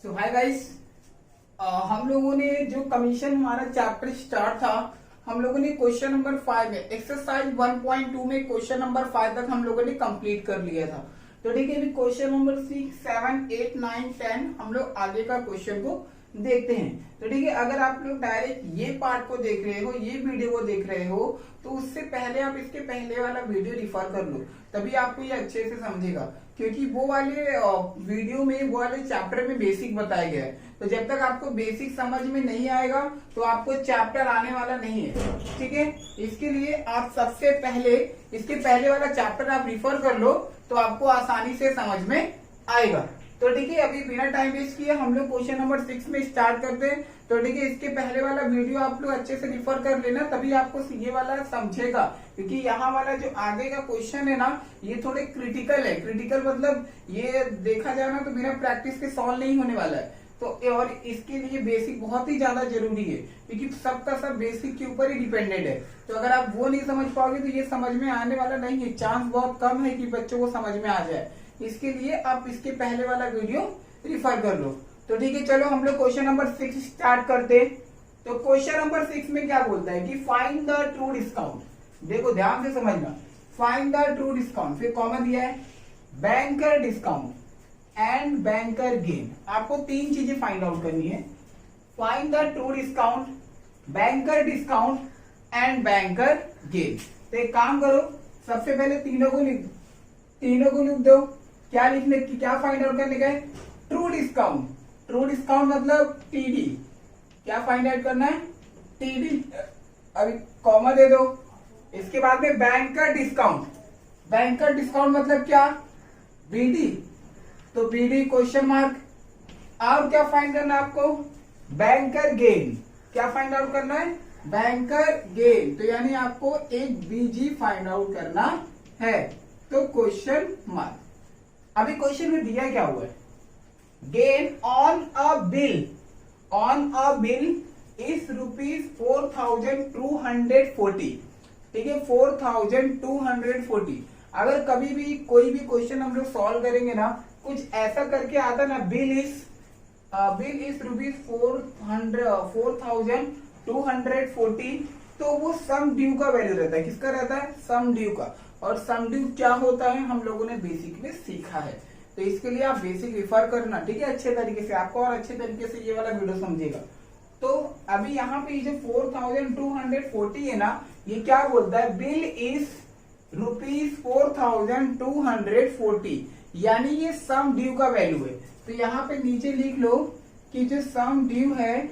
सो hi guys, हम लोगों ने जो कमीशन हमारा चैप्टर स्टार्ट था, हम लोगों ने क्वेश्चन नंबर 5 में एक्सरसाइज 1.2 में क्वेश्चन नंबर 5 तक हम लोगों ने कंप्लीट कर लिया था। तो ठीक है, अभी क्वेश्चन नंबर 6, 7, 8, 9, 10 हम लोग आगे का क्वेश्चन को देखते हैं। तो ठीक है, अगर आप लोग डायरेक्ट ये पार्ट को देख रहे हो, ये वीडियो को देख रहे हो, तो उससे पहले आप इसके पहले वाला वीडियो रिफर कर लो, तभी आपको ये अच्छे से समझेगा। क्योंकि वो वाले वीडियो में, वो वाले चैप्टर में बेसिक बताया गया है। तो जब तक आपको बेसिक समझ में नहीं आएगा तो आपको चैप्टर आने वाला नहीं है। ठीक है, इसके लिए आप सबसे पहले इसके पहले वाला चैप्टर आप रिफर कर लो, तो आपको आसानी से समझ में आएगा। तो ठीक है, अभी बिना टाइम वेस्ट किए हम लोग क्वेश्चन नंबर 6 में स्टार्ट करते हैं। तो ठीक है, इसके पहले वाला वीडियो आप लोग अच्छे से रिफर कर लेना, तभी आपको ये वाला समझेगा। क्योंकि यहाँ वाला जो आगे का क्वेश्चन है ना, ये थोड़े क्रिटिकल है। क्रिटिकल मतलब ये देखा जाए ना तो बिना प्रैक्टिस के सॉल्व नहीं होने वाला है। तो और इसके लिए बेसिक बहुत ही ज्यादा जरूरी है, क्योंकि सबका सब बेसिक के ऊपर ही डिपेंडेंट है। तो अगर आप वो नहीं समझ पाओगे तो ये समझ में आने वाला नहीं है। चांस बहुत कम है कि बच्चों को समझ में आ जाए। इसके लिए आप इसके पहले वाला वीडियो रिफर कर लो। तो ठीक है, चलो हम लोग क्वेश्चन नंबर 6 स्टार्ट करते हैं। तो क्वेश्चन नंबर 6 में क्या बोलता है कि फाइंड द ट्रू डिस्काउंट। देखो ध्यान से समझना, फाइंड द ट्रू डिस्काउंट, फिर कॉमन दिया है banker discount and banker gain. आपको तीन चीजें फाइंड आउट करनी है, find the true discount, banker discount and banker gain. तो एक काम करो, सबसे पहले तीनों को लिख दो। क्या लिखने, क्या फाइंड आउट करने का है? True discount. ट्रू डिस्काउंट मतलब टीडी। क्या फाइंड आउट करना है? टीडी। अभी कॉमा दे दो। इसके बाद में बैंकर डिस्काउंट। बैंकर डिस्काउंट मतलब क्या? बीडी। तो बीडी क्वेश्चन मार्क। और क्या फाइंड करना है आपको? Banker gain. क्या फाइंड आउट करना है? Banker gain. तो यानी आपको एक बीजी फाइंड आउट करना है। तो क्वेश्चन मार्क। अभी क्वेश्चन में दिया क्या हुआ है? Gain on a bill, on a bill is ₹4,240। ठीक है, 4,240। अगर कभी भी कोई भी क्वेश्चन हम लोग सॉल्व करेंगे ना, कुछ ऐसा करके आता ना, बिल इज ₹4,240, तो वो सम ड्यू का वैल्यू रहता है। किसका रहता है? सम ड्यू का। और सम ड्यू क्या होता है हम लोगों ने बेसिक में सीखा है। तो इसके लिए आप बेसिक रिफर करना, ठीक है, अच्छे तरीके से। आपको और अच्छे तरीके से ये वाला वीडियो समझेगा। तो अभी यहाँ पे ये जो 4,240 है ना, ये क्या बोलता है? बिल इज ₹4,240, यानी ये सम ड्यू का वैल्यू है। तो यहाँ पे नीचे लिख लो कि जो सम ड्यू है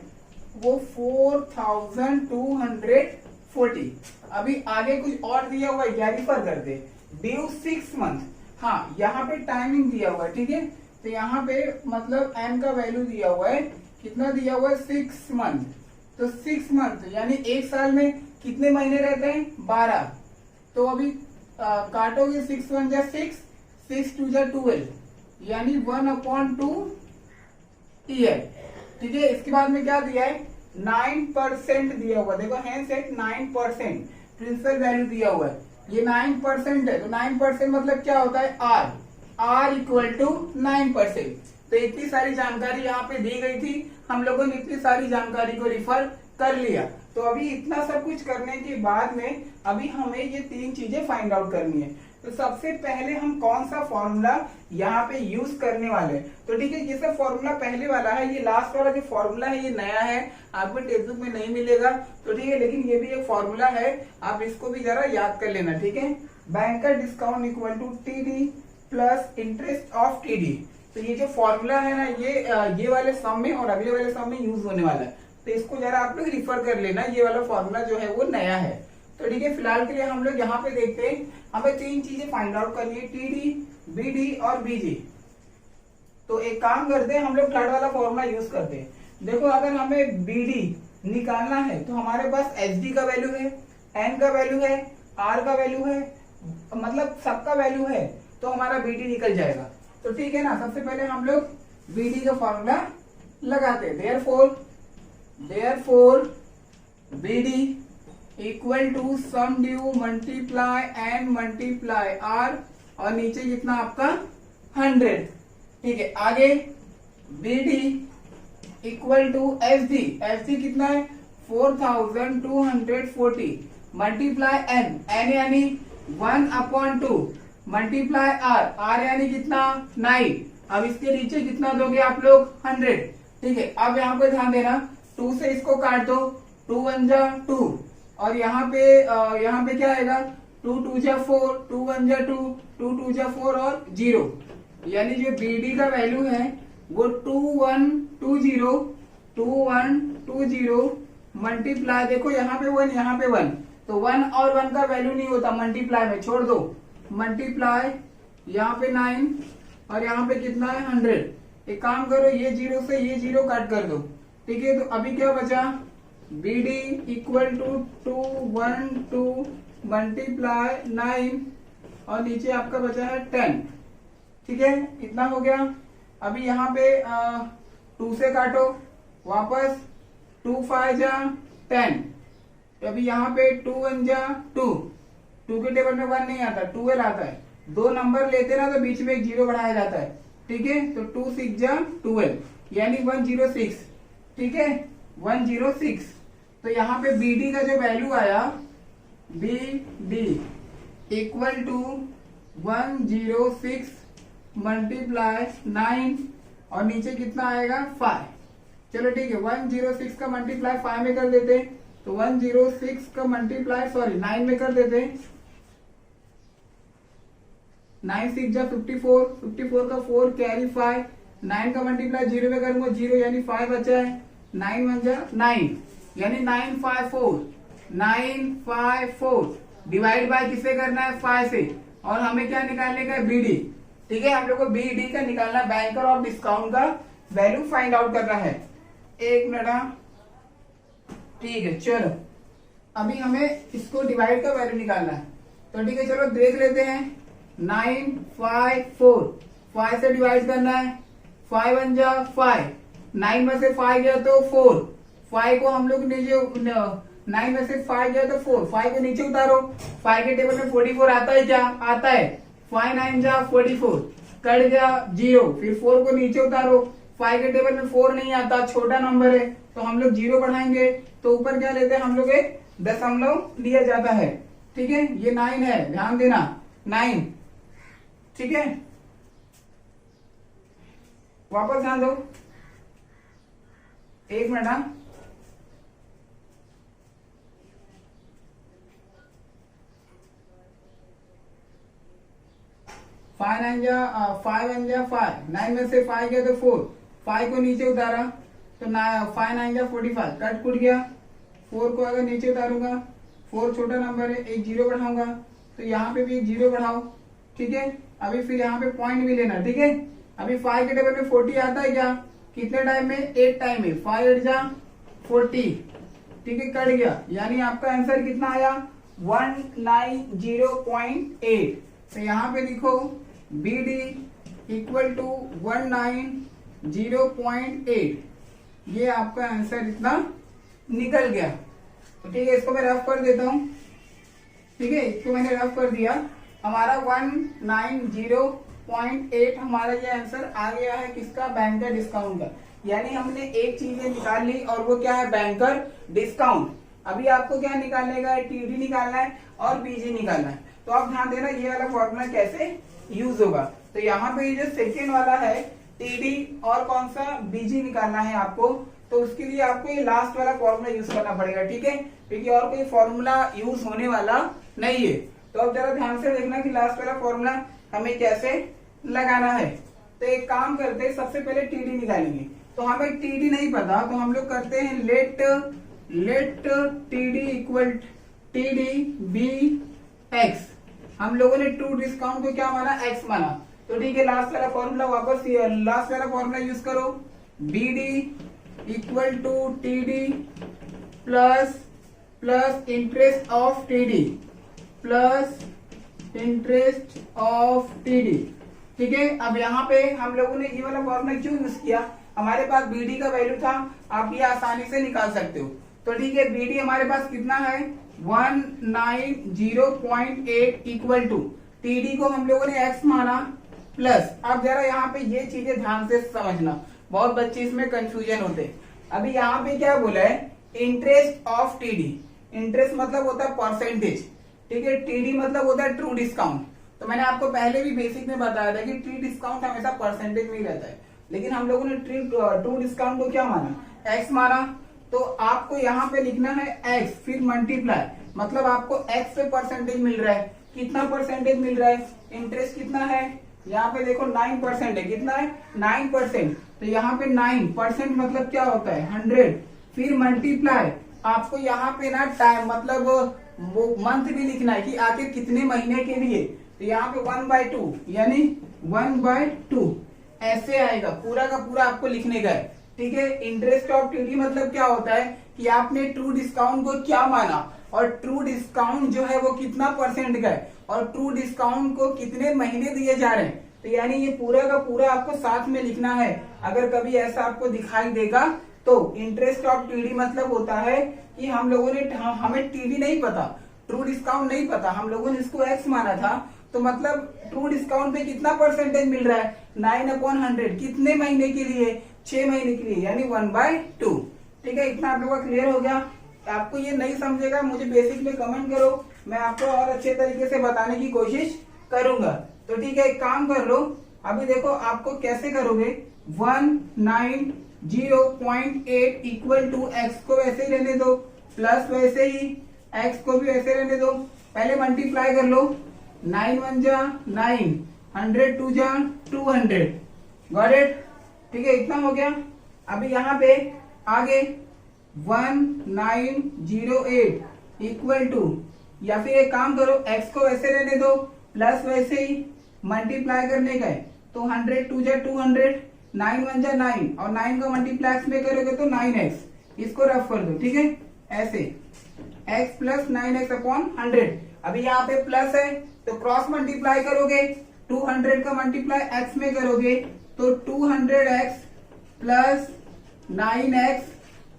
वो 4,240। अभी आगे कुछ और दिया हुआ है, क्या रिफर कर दे? Due 6 month. हाँ, यहाँ पे टाइमिंग दिया हुआ है, ठीक है। तो यहाँ पे मतलब एन का वैल्यू दिया हुआ है, कितना दिया हुआ है? 6 मंथ। तो 6 मंथ यानी एक साल में कितने महीने रहते हैं? 12। तो अभी काटोगे, 6 1 जा 6, 6 2 जा 12, यानी 1/2 ईयर। ठीक है, इसके बाद में क्या दिया है? 9% दिया हुआ। देखो हैंड सेट 9% प्रिंसिपल वैल्यू दिया हुआ है। ये 9% है, तो 9% मतलब क्या होता है? R equal to 9%। तो इतनी सारी जानकारी यहाँ पे दी गई थी, हम लोगों ने इतनी सारी जानकारी को रिफर कर लिया। तो अभी इतना सब कुछ करने के बाद में अभी हमें ये तीन चीजें फाइंड आउट करनी है। तो सबसे पहले हम कौन सा फॉर्मूला यहाँ पे यूज करने वाले हैं? तो ठीक है, ये सब फॉर्मूला पहले वाला है, ये लास्ट वाला जो फॉर्मूला है ये नया है, आपको टेक्स्ट बुक में नहीं मिलेगा। तो ठीक है, लेकिन ये भी एक फॉर्मूला है, आप इसको भी जरा याद कर लेना, ठीक है। Banker discount equal to TD plus interest of TD. तो ये जो फॉर्मूला है ना, ये वाले सम में और अगले वाले सम में यूज होने वाला है। तो इसको जरा आप लोग रिफर कर लेना, ये वाला फॉर्मूला जो है वो नया है। तो ठीक है, फिलहाल के लिए हम लोग यहाँ पे देखते हैं, हमें तीन चीजें फाइंड आउट करनी है, टीडी, बीडी और बीजी। तो एक काम करते हैं, हम लोग थर्ड वाला फॉर्मूला यूज करते हैं। देखो, अगर हमें बीडी निकालना है तो हमारे पास एचडी का वैल्यू है, एन का वैल्यू है, आर का वैल्यू है, मतलब सबका वैल्यू है, तो हमारा बीडी निकल जाएगा। तो ठीक है ना, सबसे पहले हम लोग बीडी का फॉर्मूला लगाते हैं। Therefore BD equal to sum due multiply N multiply R, और नीचे कितना आपका 100। ठीक है, आगे B D equal to F D. F D कितना है 4240 मल्टीप्लाई एन, एन यानी 1/2 मल्टीप्लाई आर, आर यानी कितना 9। अब इसके नीचे कितना दोगे आप लोग 100। ठीक है, अब यहाँ पे ध्यान देना 2 से इसको काट दो, 2 1 जा 2 और यहाँ पे क्या आएगा 2 2 जा 4, 2 1 जा 2, 2 2 जा 4 और 0। यानी जो बी डी का वैल्यू है वो 2120 मल्टीप्लाई, देखो यहाँ पे 1 यहाँ पे 1, तो 1 और 1 का वैल्यू नहीं होता मल्टीप्लाई में, छोड़ दो। मल्टीप्लाई यहाँ पे 9 और यहाँ पे कितना है 100। एक काम करो, ये 0 से ये 0 काट कर दो। ठीक है, तो अभी क्या बचा B D equal to 212 multiply 9 और नीचे आपका बचा है 10। ठीक है, इतना हो गया। अभी यहाँ पे 2 से काटो वापस, 2 5 जा 10, तो अभी यहाँ पे 2 1 जा 2, 2 के टेबल में 1 नहीं आता, 12 आता है। 2 नंबर लेते ना तो बीच में एक 0 बढ़ाया जाता है। ठीक है, तो 2 6 जा 12 यानी 106। ठीक है, 106। तो यहाँ पे बी डी का जो वैल्यू आया B D equal to 106 multiply 9 और नीचे कितना आएगा 5। चलो ठीक है, 106 का मल्टीप्लाई 5 में कर देते, तो 106 का मल्टीप्लाई 9 में कर देते। 9 6 जा 54, 54 का 4 कैरी 5, 9 का मल्टीप्लाई 0 में करूंगा 0 यानी 5 बचा है, 9 1 जा 9 यानी 954 डिवाइड बाय किससे करना है 5 से, और हमें क्या निकालने का है बी डी। ठीक है, हम लोग को बी डी का निकालना, बैंकर ऑफ डिस्काउंट का वैल्यू फाइंड आउट करना है। एक मिनट, ठीक है, चलो अभी हमें इसको डिवाइड का वैल्यू निकालना है। तो ठीक है, चलो देख लेते हैं। 954 5 से डिवाइड करना है, 5 1 जा 5, 9 में से 5 गया तो 4, 5 को हम लोग नीचे 9 में से 5 गया तो 4, 5 को नीचे उतारो। 5 के टेबल में 44 आता है क्या, आता है। 5 9 जा 44, कट गया 0, फिर 4 को नीचे उतारो। 5 के टेबल में 4 नहीं आता, छोटा नंबर है, तो हम लोग 0 बढ़ाएंगे, तो ऊपर क्या लेते हैं हम लोग एक दशमलव लिया जाता है। ठीक है, ये 9 है, ध्यान देना 9। ठीक है, वापस ध्यान दो, एक मिनट। 5 9 जा 5 1 जा 5, 9 में से 5 गया तो 4, 5 को नीचे उतारा तो 5 9 जा 45, कट कुट गया। 4 को अगर नीचे उतारूंगा, 4 छोटा नंबर है, एक 0 बढ़ाऊंगा, तो यहाँ पे भी एक 0 बढ़ाओ। ठीक है, अभी फिर यहाँ पे पॉइंट भी लेना। ठीक है, अभी 5 के टेबल में 40 आता है क्या, कितने टाइम में 8 टाइम में, 5 8 जा 40। ठीक है, कट गया, यानी आपका आंसर कितना आया 190.8। तो यहाँ पे लिखो बी डी इक्वल टू 190.8, ये आपका आंसर इतना निकल गया। तो ठीक है, इसको मैं रफ कर देता हूँ। ठीक है, इसको मैंने रफ कर दिया, हमारा 190.8 हमारा ये आंसर आ गया है किसका, बैंकर डिस्काउंट का। यानी हमने एक चीज निकाल ली और वो क्या है, बैंकर डिस्काउंट। अभी आपको क्या निकालने का है, टीडी निकालना है और बीजी निकालना है। तो आप ध्यान देना ये वाला फॉर्मूला कैसे यूज होगा। तो यहाँ पे ये जो सेकेंड वाला है टीडी और कौन सा बीजी निकालना है आपको, तो उसके लिए आपको ये लास्ट वाला फॉर्मूला यूज करना पड़ेगा। ठीक है, क्योंकि और कोई फॉर्मूला यूज होने वाला नहीं है। तो अब जरा ध्यान से देखना कि लास्ट वाला फॉर्मूला हमें कैसे लगाना है। तो एक काम करते हैं, सबसे पहले टीडी निकालेंगे। तो हमें टीडी नहीं पता, तो हम लोग करते हैं let TD equal TD B X. हम लोगों ने टू डिस्काउंट को क्या माना, एक्स माना। तो ठीक है, लास्ट वाला फॉर्मूला वापस लास्ट वाला फॉर्मूला यूज करो, B D equal to T D plus interest of T D ठीक है, अब यहाँ पे हम लोगों ने ये वाला फॉर्मूला क्यों यूज किया, हमारे पास बी डी का वैल्यू था, आप ये आसानी से निकाल सकते हो। तो ठीक है, बी डी हमारे पास कितना है 190.8 इक्वल टू टीडी को हम लोगों ने एक्स माना प्लस। अब जरा यहाँ पे ये चीजें ध्यान से समझना, बहुत बच्चे इसमें कंफ्यूजन होते हैं। अभी यहाँ पे क्या बोला है, इंटरेस्ट ऑफ टीडी। इंटरेस्ट मतलब होता है परसेंटेज, ठीक है। टीडी मतलब होता है ट्रू डिस्काउंट। तो मैंने आपको पहले भी बेसिक में बताया था कि ट्रू डिस्काउंट हमेशा परसेंटेज में ही रहता है, लेकिन हम लोगों ने ट्रू डिस्काउंट को क्या माना, एक्स माना। तो आपको यहाँ पे लिखना है एक्स, फिर मल्टीप्लाई, मतलब आपको एक्स पे परसेंटेज मिल रहा है। कितना परसेंटेज मिल रहा है, इंटरेस्ट कितना है, यहाँ पे देखो 9% है। कितना है, 9%। तो यहाँ पे 9% मतलब क्या होता है, 100। फिर मल्टीप्लाई, आपको यहाँ पे ना टाइम मतलब वो मंथ भी लिखना है कि आखिर कितने महीने के लिए। तो यहाँ पे 1/2 यानी 1/2 ऐसे आएगा, पूरा का पूरा आपको लिखने का है, ठीक है। इंटरेस्ट ऑफ टीडी मतलब क्या होता है कि आपने ट्रू डिस्काउंट को क्या माना, और ट्रू डिस्काउंट जो है वो कितना परसेंट का है, और ट्रू डिस्काउंट को कितने महीने दिए जा रहे हैं। तो यानी ये पूरा का पूरा आपको साथ में लिखना है। अगर कभी ऐसा आपको दिखाई देगा तो इंटरेस्ट ऑफ टीडी मतलब होता है कि हम लोगों ने, हमें टीडी नहीं पता, ट्रू डिस्काउंट नहीं पता, हम लोगों ने इसको एक्स माना था। तो मतलब ट्रू डिस्काउंट पे कितना परसेंटेज मिल रहा है, 9/100। कितने महीने के लिए, 6 महीने के लिए, यानी 1/2। ठीक है, इतना आप लोगों का क्लियर हो गया। आपको ये नहीं समझेगा मुझे बेसिक में कमेंट करो, मैं आपको और अच्छे तरीके से बताने की कोशिश करूंगा। तो ठीक है, एक काम कर लो, अभी देखो आपको कैसे करोगे। 190.8 इक्वल टू एक्स को वैसे ही रहने दो, प्लस वैसे ही एक्स को भी वैसे रहने दो। पहले मल्टीप्लाई कर लो, 9 1 जा 9, 100 2 जा 200, गॉट इट। ठीक है, इतना हो गया। अभी यहाँ पे आगे 1908 इक्वल टू, या फिर एक काम करो, x को वैसे रहने दो, प्लस वैसे ही मल्टीप्लाई करने का है। तो 100 2 जा 200, 9 1 जा 9, और 9 का मल्टीप्लाई में करोगे तो 9x, इसको रफ कर दो। ठीक है, ऐसे x प्लस 9x अपॉन 100। अभी यहाँ पे प्लस है तो क्रॉस मल्टीप्लाई करोगे, 200 का मल्टीप्लाई x में करोगे तो 200x प्लस 9x,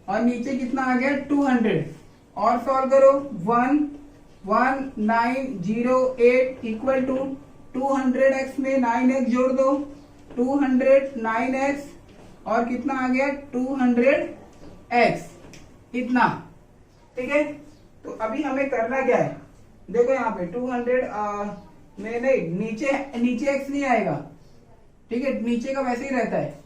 और नीचे कितना आ गया 200, और सॉल्व करो। 11908 इक्वल टू 200x में 9x जोड़ दो, 200 9x, और कितना आ गया 200x, इतना। ठीक है, तो अभी हमें करना क्या है, देखो यहाँ पे 200 में नहीं, नीचे x नहीं आएगा। ठीक है, नीचे का वैसे ही रहता है।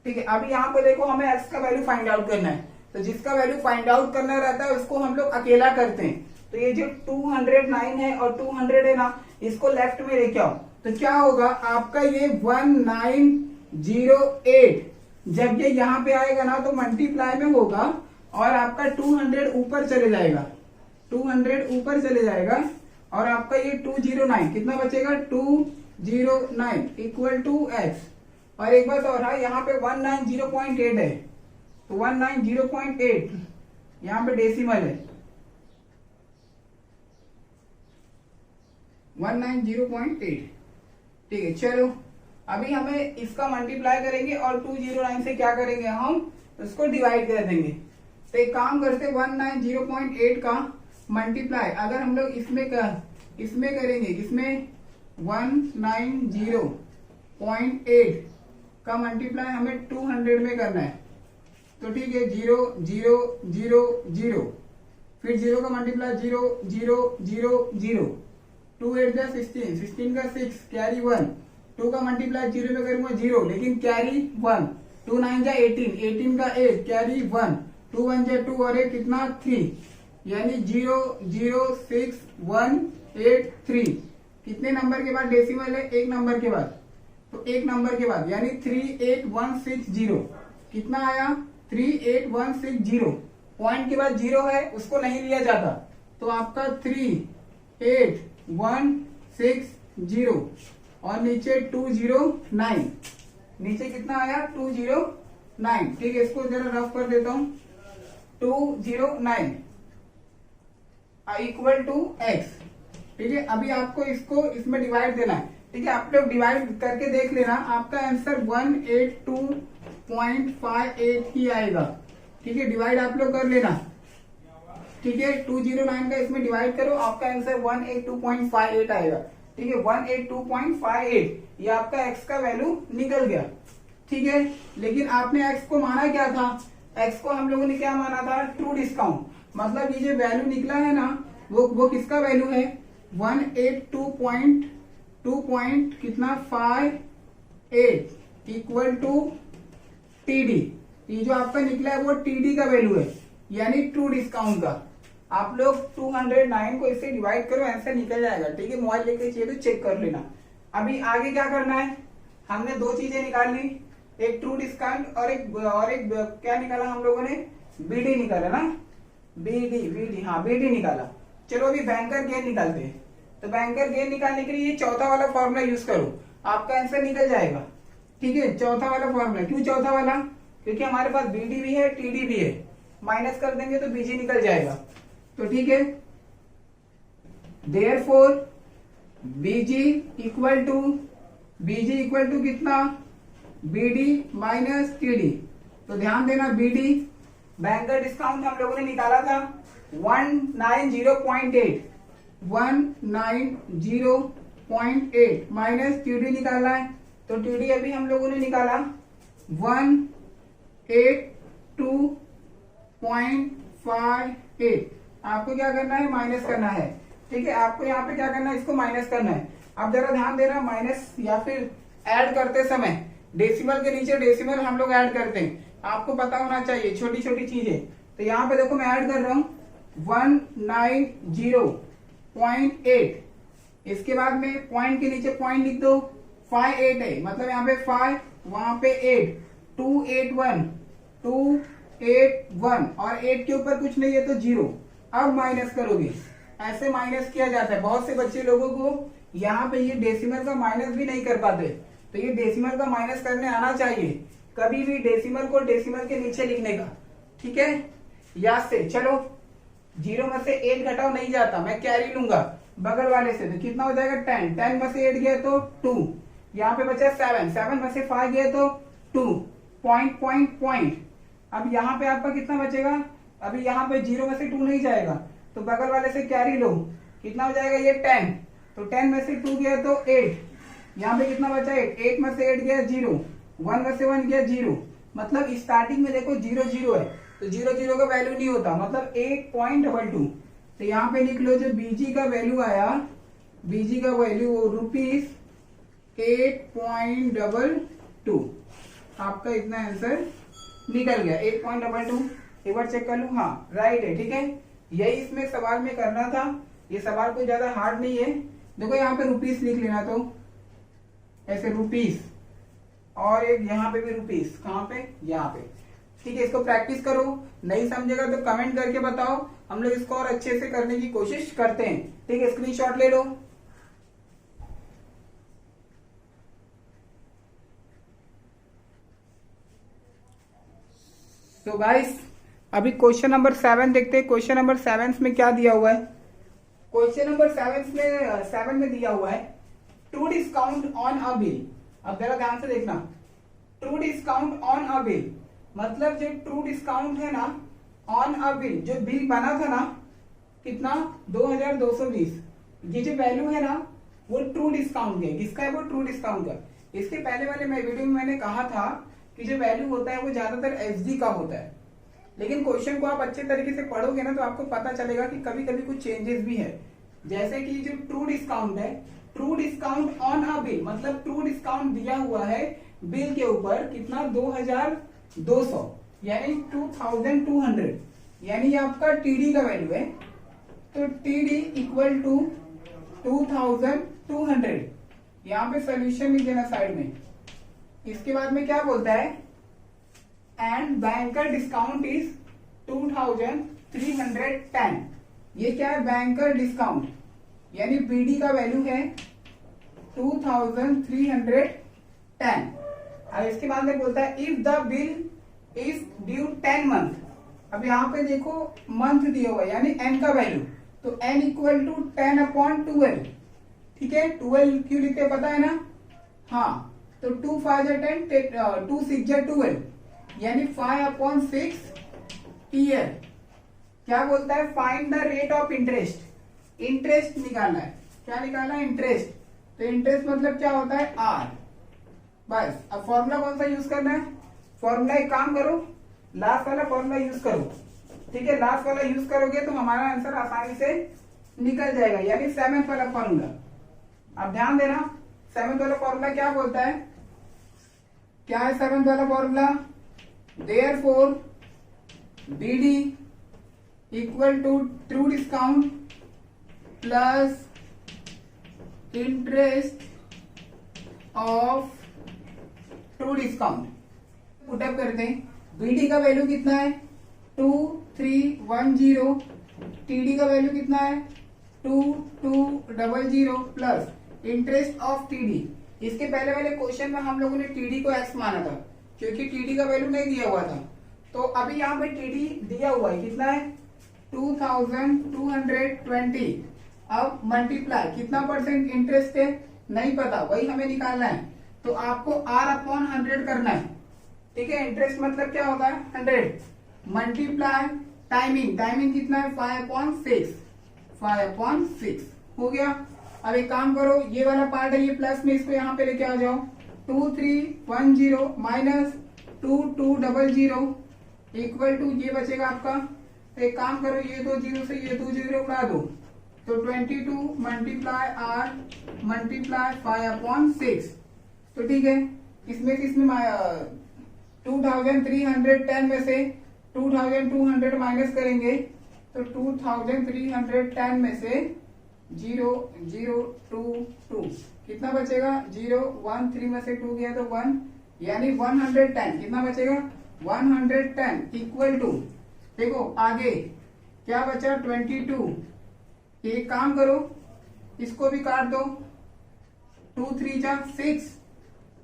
ठीक है, अभी यहाँ पे देखो हमें x का वैल्यू फाइंड आउट करना है। तो जिसका वैल्यू फाइंड आउट करना रहता है उसको हम लोग अकेला करते हैं। तो ये जो 209 है और 200 है ना, इसको लेफ्ट में लेके आओ। तो क्या होगा आपका, ये 1908 जब ये यहाँ पे आएगा ना तो मल्टीप्लाई में होगा, और आपका 200 ऊपर चले जाएगा, 200 ऊपर चले जाएगा, और आपका ये 209 कितना बचेगा, 209 इक्वल टू एक्स। और एक बात और है, यहाँ पे 190.8 है, तो 190.8 यहाँ पे डेसिमल है, 190.8। ठीक है, चलो अभी हमें इसका मल्टीप्लाई करेंगे और 209 से क्या करेंगे, हम उसको डिवाइड कर देंगे। तो एक काम करते, 190.8 का मल्टीप्लाई अगर हम लोग इसमें करेंगे, इसमें 190.8 का मल्टीप्लाई हमें 200 में करना है। तो ठीक है, 0 0 0 0, फिर 0 का मल्टीप्लाई 0 0 0 0, 2 8 जा 16, 16 का 6 कैरी 1, 2 का मल्टीप्लाई 0 में करूंगा 0 लेकिन कैरी 1, 2 9 जा 18, 18 का 8 कैरी 1, 2 1 जा 2, और 8 कितना 3, यानी 0 0 6 1 8 3। कितने नंबर के बाद डेसिमल है, एक नंबर के बाद, तो एक नंबर के बाद यानी 38160। कितना आया, 38160। पॉइंट के बाद 0 है उसको नहीं लिया जाता, तो आपका 38160, और नीचे 209, नीचे कितना आया 209। ठीक है, इसको जरा रफ कर देता हूं, 209 इक्वल टू एक्स। ठीक है, अभी आपको इसको इसमें डिवाइड देना है। ठीक है, आप लोग डिवाइड करके देख लेना, आपका आंसर 182.58 ही आएगा। ठीक है, डिवाइड आप लोग कर लेना। ठीक है, 209 का इसमें डिवाइड करो, आपका आंसर 182.58 आएगा। ठीक है, 182.58, ये आपका एक्स का वैल्यू निकल गया। ठीक है। लेकिन आपने एक्स को माना क्या था, एक्स को हम लोगों ने क्या माना था, ट्रू डिस्काउंट। मतलब ये जो वैल्यू निकला है ना, वो किसका वैल्यू है, 182.2 कितना 58 इक्वल टू टीडी। ये जो आपका निकला है वो टीडी का वैल्यू है, यानी ट्रू डिस्काउंट का। आप लोग 209 को इससे डिवाइड करो, आंसर निकल जाएगा। ठीक है, मोबाइल लेके चाहिए तो चेक कर लेना। अभी आगे क्या करना है, हमने दो चीजें निकाल ली, एक ट्रू डिस्काउंट और एक क्या निकाला हम लोगों ने, बीडी निकाला ना, बीडी हाँ बीडी निकाला। चलो अभी बैंकर गेन निकालते हैं। तो बैंकर गेन निकालने के लिए ये चौथा वाला फॉर्मूला यूज करो, आपका आंसर निकल जाएगा। ठीक है, चौथा वाला फॉर्मूला। क्यों चौथा वाला, क्योंकि हमारे पास बीडी भी है टीडी भी है, माइनस कर देंगे तो बीजी निकल जाएगा। तो ठीक है, देयरफॉर बीजी इक्वल टू कितना, बीडी माइनस टीडी। तो ध्यान देना, बीडी बैंकर डिस्काउंट हम लोगों ने निकाला था 190.8 माइनस टीडी निकाला है। तो टीडी अभी हम लोगों ने निकाला 182.58। आपको क्या करना है, माइनस करना है। ठीक है, आपको यहाँ पे क्या करना है, इसको माइनस करना है। अब जरा ध्यान देना, माइनस या फिर ऐड करते समय डेसिमल के नीचे डेसिमल हम लोग ऐड करते हैं, आपको पता होना चाहिए छोटी छोटी चीजें। तो यहाँ पे देखो मैं ऐड कर रहा हूँ 190.8, इसके बाद में पॉइंट के नीचे पॉइंट लिख दो, 58 है, मतलब यहाँ पे 5 वहां पे 8, 281 और 8 के ऊपर कुछ नहीं है तो 0। अब माइनस करोगे, ऐसे माइनस किया जाता है। बहुत से बच्चे लोगों को यहाँ पे ये डेसिमल का माइनस भी नहीं कर पाते, तो ये डेसिमल का माइनस करने आना चाहिए, कभी भी डेसिमल को डेसिमल के नीचे लिखने का। ठीक है, याद से चलो, 0 में से 8 घटाओ नहीं जाता, मैं कैरी लूंगा बगल वाले से, तो कितना हो जाएगा 10, 10 में से 8 गया तो 2, यहाँ पे बचा 7, 7 में से 5 गया तो 2, पॉइंट। अब यहाँ पे आपका कितना बचेगा, अभी यहाँ पे 0 में से 2 नहीं जाएगा, तो बगल वाले से कैरी लो, कितना हो जाएगा ये 10, तो 10 में से 2 गया तो 8, यहाँ पे कितना बचा 8 में से 8 गया 0, 1 में से 1 गया 0, मतलब स्टार्टिंग में देखो 0 0 है, तो 0 0 का वैल्यू नहीं होता, मतलब 8.22। तो यहाँ पे लिख लो जो बीजी का वैल्यू आया, बीजी का वैल्यू ₹8.22, आपका इतना आंसर निकल गया 8.22। एक बार चेक कर लूं, हाँ राइट है। ठीक है, यही इसमें सवाल में करना था, ये सवाल कोई ज्यादा हार्ड नहीं है। देखो यहाँ पे रुपीस लिख लेना, तो ऐसे रुपीस, और एक यहाँ पे भी रुपीस, कहाँ पे, यहाँ पे। ठीक है, इसको प्रैक्टिस करो, नहीं समझेगा तो कमेंट करके बताओ, हम लोग इसको और अच्छे से करने की कोशिश करते हैं। ठीक है, स्क्रीनशॉट ले लो। तो गाइस अभी क्वेश्चन नंबर 7 देखते हैं। क्वेश्चन नंबर 7 में क्या दिया हुआ है, क्वेश्चन नंबर 7 में दिया हुआ है true discount on a bill. अब जरा ध्यान से देखना, true discount on a bill, मतलब जो ट्रू डिस्काउंट है ना ऑन अ बिल, जो बिल बना था ना कितना 2220, ये जो वैल्यू है ना वो ट्रू डिस्काउंट है। किसका है वो, ट्रू डिस्काउंट का। इसके पहले वाले वीडियो में मैंने कहा था कि जो वैल्यू होता है वो ज्यादातर एसडी का होता है, लेकिन क्वेश्चन को आप अच्छे तरीके से पढ़ोगे ना तो आपको पता चलेगा कि कभी कभी कुछ चेंजेस भी है। जैसे कि जो ट्रू डिस्काउंट है, true discount on a bill, मतलब ट्रू डिस्काउंट दिया हुआ है बिल के ऊपर कितना 2200, यानी 2200, यानी आपका टीडी का वैल्यू है। तो टीडी इक्वल टू 2200, यहाँ पे सोल्यूशन लिख देना साइड में। इसके बाद में क्या बोलता है, एंड बैंकर डिस्काउंट इज 2310। ये क्या है, बैंकर डिस्काउंट, यानी बीडी का वैल्यू है 2310। अब इसके बाद में बोलता है if the bill is due 10 month. अब यहाँ पे देखो मंथ दिया हुआ है, यानी एन का वैल्यू, तो एन इक्वल टू 10/12। ठीक है, 12 क्यों लिखते पता है ना, हाँ, तो 2 5 10, 2 6 12, यानी 5/6 ईयर। क्या बोलता है, find the rate of interest, interest निकालना है। क्या निकालना है, इंटरेस्ट। तो इंटरेस्ट मतलब क्या होता है, आर। बस अब फॉर्मूला कौन सा यूज करना है? फॉर्मूला एक काम करो, लास्ट वाला फॉर्मूला यूज करो, ठीक है। लास्ट वाला यूज करोगे तो हमारा आंसर आसानी से निकल जाएगा, यानी 7th वाला फॉर्मूला। अब ध्यान देना, 7th वाला फॉर्मूला क्या बोलता है? क्या है 7th वाला formula? Therefore BD equal to true discount plus interest of true discount. Put up करते हैं, बीडी का वैल्यू कितना है? 2310, टीडी का वैल्यू कितना है? 2200 प्लस इंटरेस्ट ऑफ टीडी। इसके पहले वाले क्वेश्चन में हम लोगों ने टीडी को एक्स माना था क्योंकि टीडी का वैल्यू नहीं दिया हुआ था। तो अभी यहाँ पे टीडी दिया हुआ है, कितना है? 2220। अब मल्टीप्लाई, कितना परसेंट इंटरेस्ट है नहीं पता, वही हमें निकालना है। तो आपको R/100 करना है, ठीक है। इंटरेस्ट मतलब क्या होता है? 100 मल्टीप्लाई टाइमिंग, टाइमिंग कितना है? 5/6 हो गया। अब एक काम करो, ये वाला पार्ट है ये प्लस में, इसको यहाँ पे लेके आ जाओ। 2310 माइनस 2200 इक्वल टू ये बचेगा आपका। तो एक काम करो, ये 2 जीरो से ये 2 जीरो उड़ा दो, तो 22 मल्टीप्लाई R मल्टीप्लाई 5/6। तो ठीक है, इसमें 2310 में से 2200 माइनस करेंगे तो 2310 में से 0022 कितना बचेगा? 013 में से 2 गया तो 1, यानी 110। कितना बचेगा? 110 इक्वल टू, देखो आगे क्या बचा? 22। एक काम करो, इसको भी काट दो, 2 3 जा 6,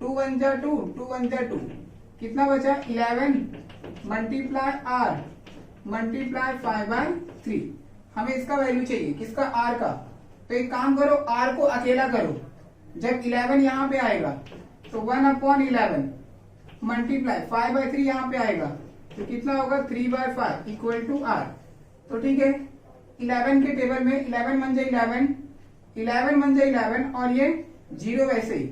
2 1 जा 2, 2 1 जा 2, कितना बचा? 11 मल्टीप्लाई R मल्टीप्लाई 5/3। हमें इसका वैल्यू चाहिए, किसका? R का। तो एक काम करो, R को अकेला करो, जब 11 यहाँ पे आएगा तो 1/11 मल्टीप्लाई 5/3 यहाँ पे आएगा तो कितना होगा? 3/5 इक्वल टू R। तो ठीक है, 11 के टेबल में 11 मन जा 11, 11 मन जा 11 और ये 0 वैसे ही,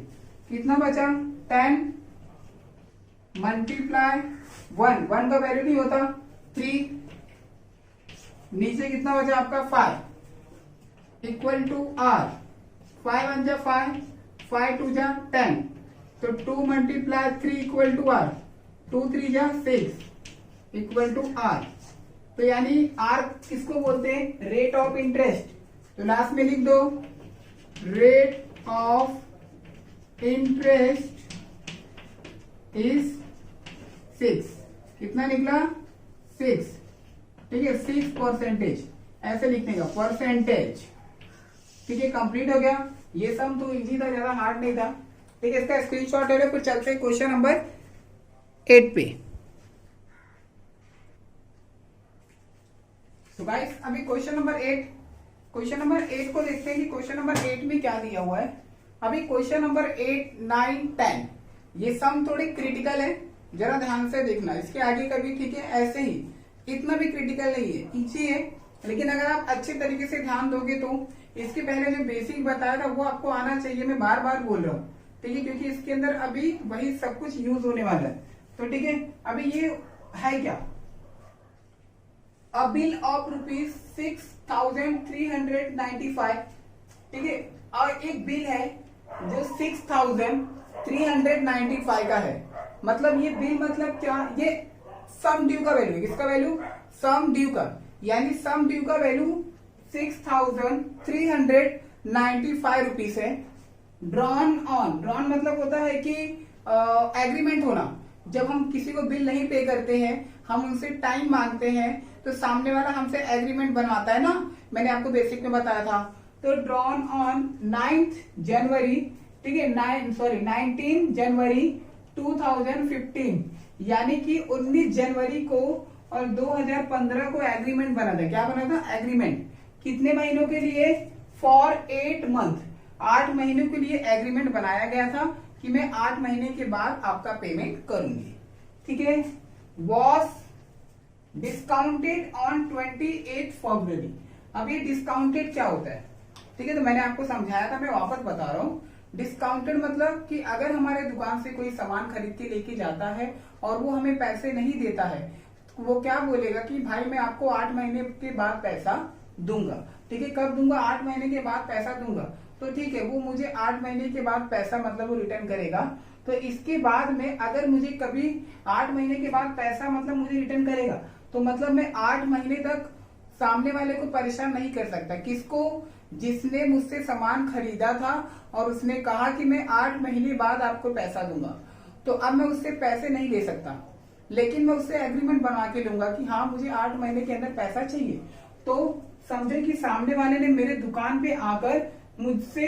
कितना बचा? 10 मल्टीप्लाई 1 का वैल्यू नहीं होता 3, नीचे कितना बचा आपका? 5 इक्वल टू R। 5 1 जा 5, 5 2 जा 10, तो 2 मल्टीप्लाई 3 इक्वल टू R, 2 3 जा 6 इक्वल टू R। तो यानी R किसको बोलते हैं? Rate of interest. तो लास्ट में लिख दो, रेट ऑफ इंटरेस्ट इज 6। कितना निकला? 6, ठीक है। 6% ऐसे लिखने का, परसेंटेज, ठीक है। कंप्लीट हो गया। ये सम तो इजी था, ज्यादा हार्ड नहीं था, ठीक है। इसका स्क्रीनशॉट ले लो, फिर चलते हैं क्वेश्चन नंबर 8 पे। तो गाइस अभी क्वेश्चन नंबर 8 को देखते हैं कि क्वेश्चन नंबर 8 में क्या दिया हुआ है। अभी क्वेश्चन नंबर 8 9 10 ये सम थोड़े क्रिटिकल है, जरा ध्यान से देखना। इसके आगे का भी ठीक है, ऐसे ही इतना भी क्रिटिकल नहीं है, इजी है, लेकिन अगर आप अच्छे तरीके से ध्यान दोगे तो इसके पहले जो बेसिक बताया था वो आपको आना चाहिए। मैं बार बार बोल रहा हूँ, ठीक है, क्योंकि इसके अंदर अभी वही सब कुछ यूज होने वाला है। तो ठीक है, अभी ये है क्या? अ बिल ऑफ ₹6,395, ठीक है, और एक बिल है जो 6,395 का है। मतलब ये बिल मतलब क्या? ये सम ड्यू का वैल्यू, किसका वैल्यू? सम ड्यू का, यानी सम ड्यू का वैल्यू 6,395 रुपीज है। ड्रॉन ऑन, ड्रॉन मतलब होता है कि एग्रीमेंट होना। जब हम किसी को बिल नहीं पे करते हैं, हम उनसे टाइम मांगते हैं, तो सामने वाला हमसे एग्रीमेंट बनवाता है ना, मैंने आपको बेसिक में बताया था। तो ड्रॉन ऑन 9 जनवरी, ठीक है, 19 जनवरी 2015, यानी कि 19 जनवरी को और 2015 को एग्रीमेंट बना था। क्या बना था? एग्रीमेंट। कितने महीनों के लिए? फॉर 8 मंथ, 8 महीनों के लिए एग्रीमेंट बनाया गया था कि मैं 8 महीने के बाद आपका पेमेंट करूंगी, ठीक है। वॉज डिस्काउंटेड ऑन 28 फरवरी। अब ये डिस्काउंटेड क्या होता है? ठीक है, तो मैंने आपको समझाया था, मैं वापस बता रहा हूं। डिस्काउंटेड मतलब कि अगर हमारे दुकान से कोई सामान खरीद के लेके जाता है और वो हमें पैसे नहीं देता है, वो क्या बोलेगा कि भाई मैं आपको 8 महीने के बाद पैसा दूंगा। ठीक है, कब दूंगा? 8 महीने के बाद पैसा दूंगा। तो ठीक है, वो मुझे 8 महीने के बाद पैसा मतलब वो रिटर्न करेगा। तो इसके बाद में अगर मुझे कभी 8 महीने के बाद पैसा मतलब मुझे रिटर्न करेगा, तो मतलब मैं 8 महीने तक सामने वाले को परेशान नहीं कर सकता। किसको? जिसने मुझसे सामान खरीदा था और उसने कहा कि मैं 8 महीने बाद आपको पैसा दूंगा। तो अब मैं उससे पैसे नहीं ले सकता, लेकिन मैं उससे एग्रीमेंट बना के लूंगा कि हाँ मुझे 8 महीने के अंदर पैसा चाहिए। तो समझे कि सामने वाले ने मेरे दुकान पे आकर मुझसे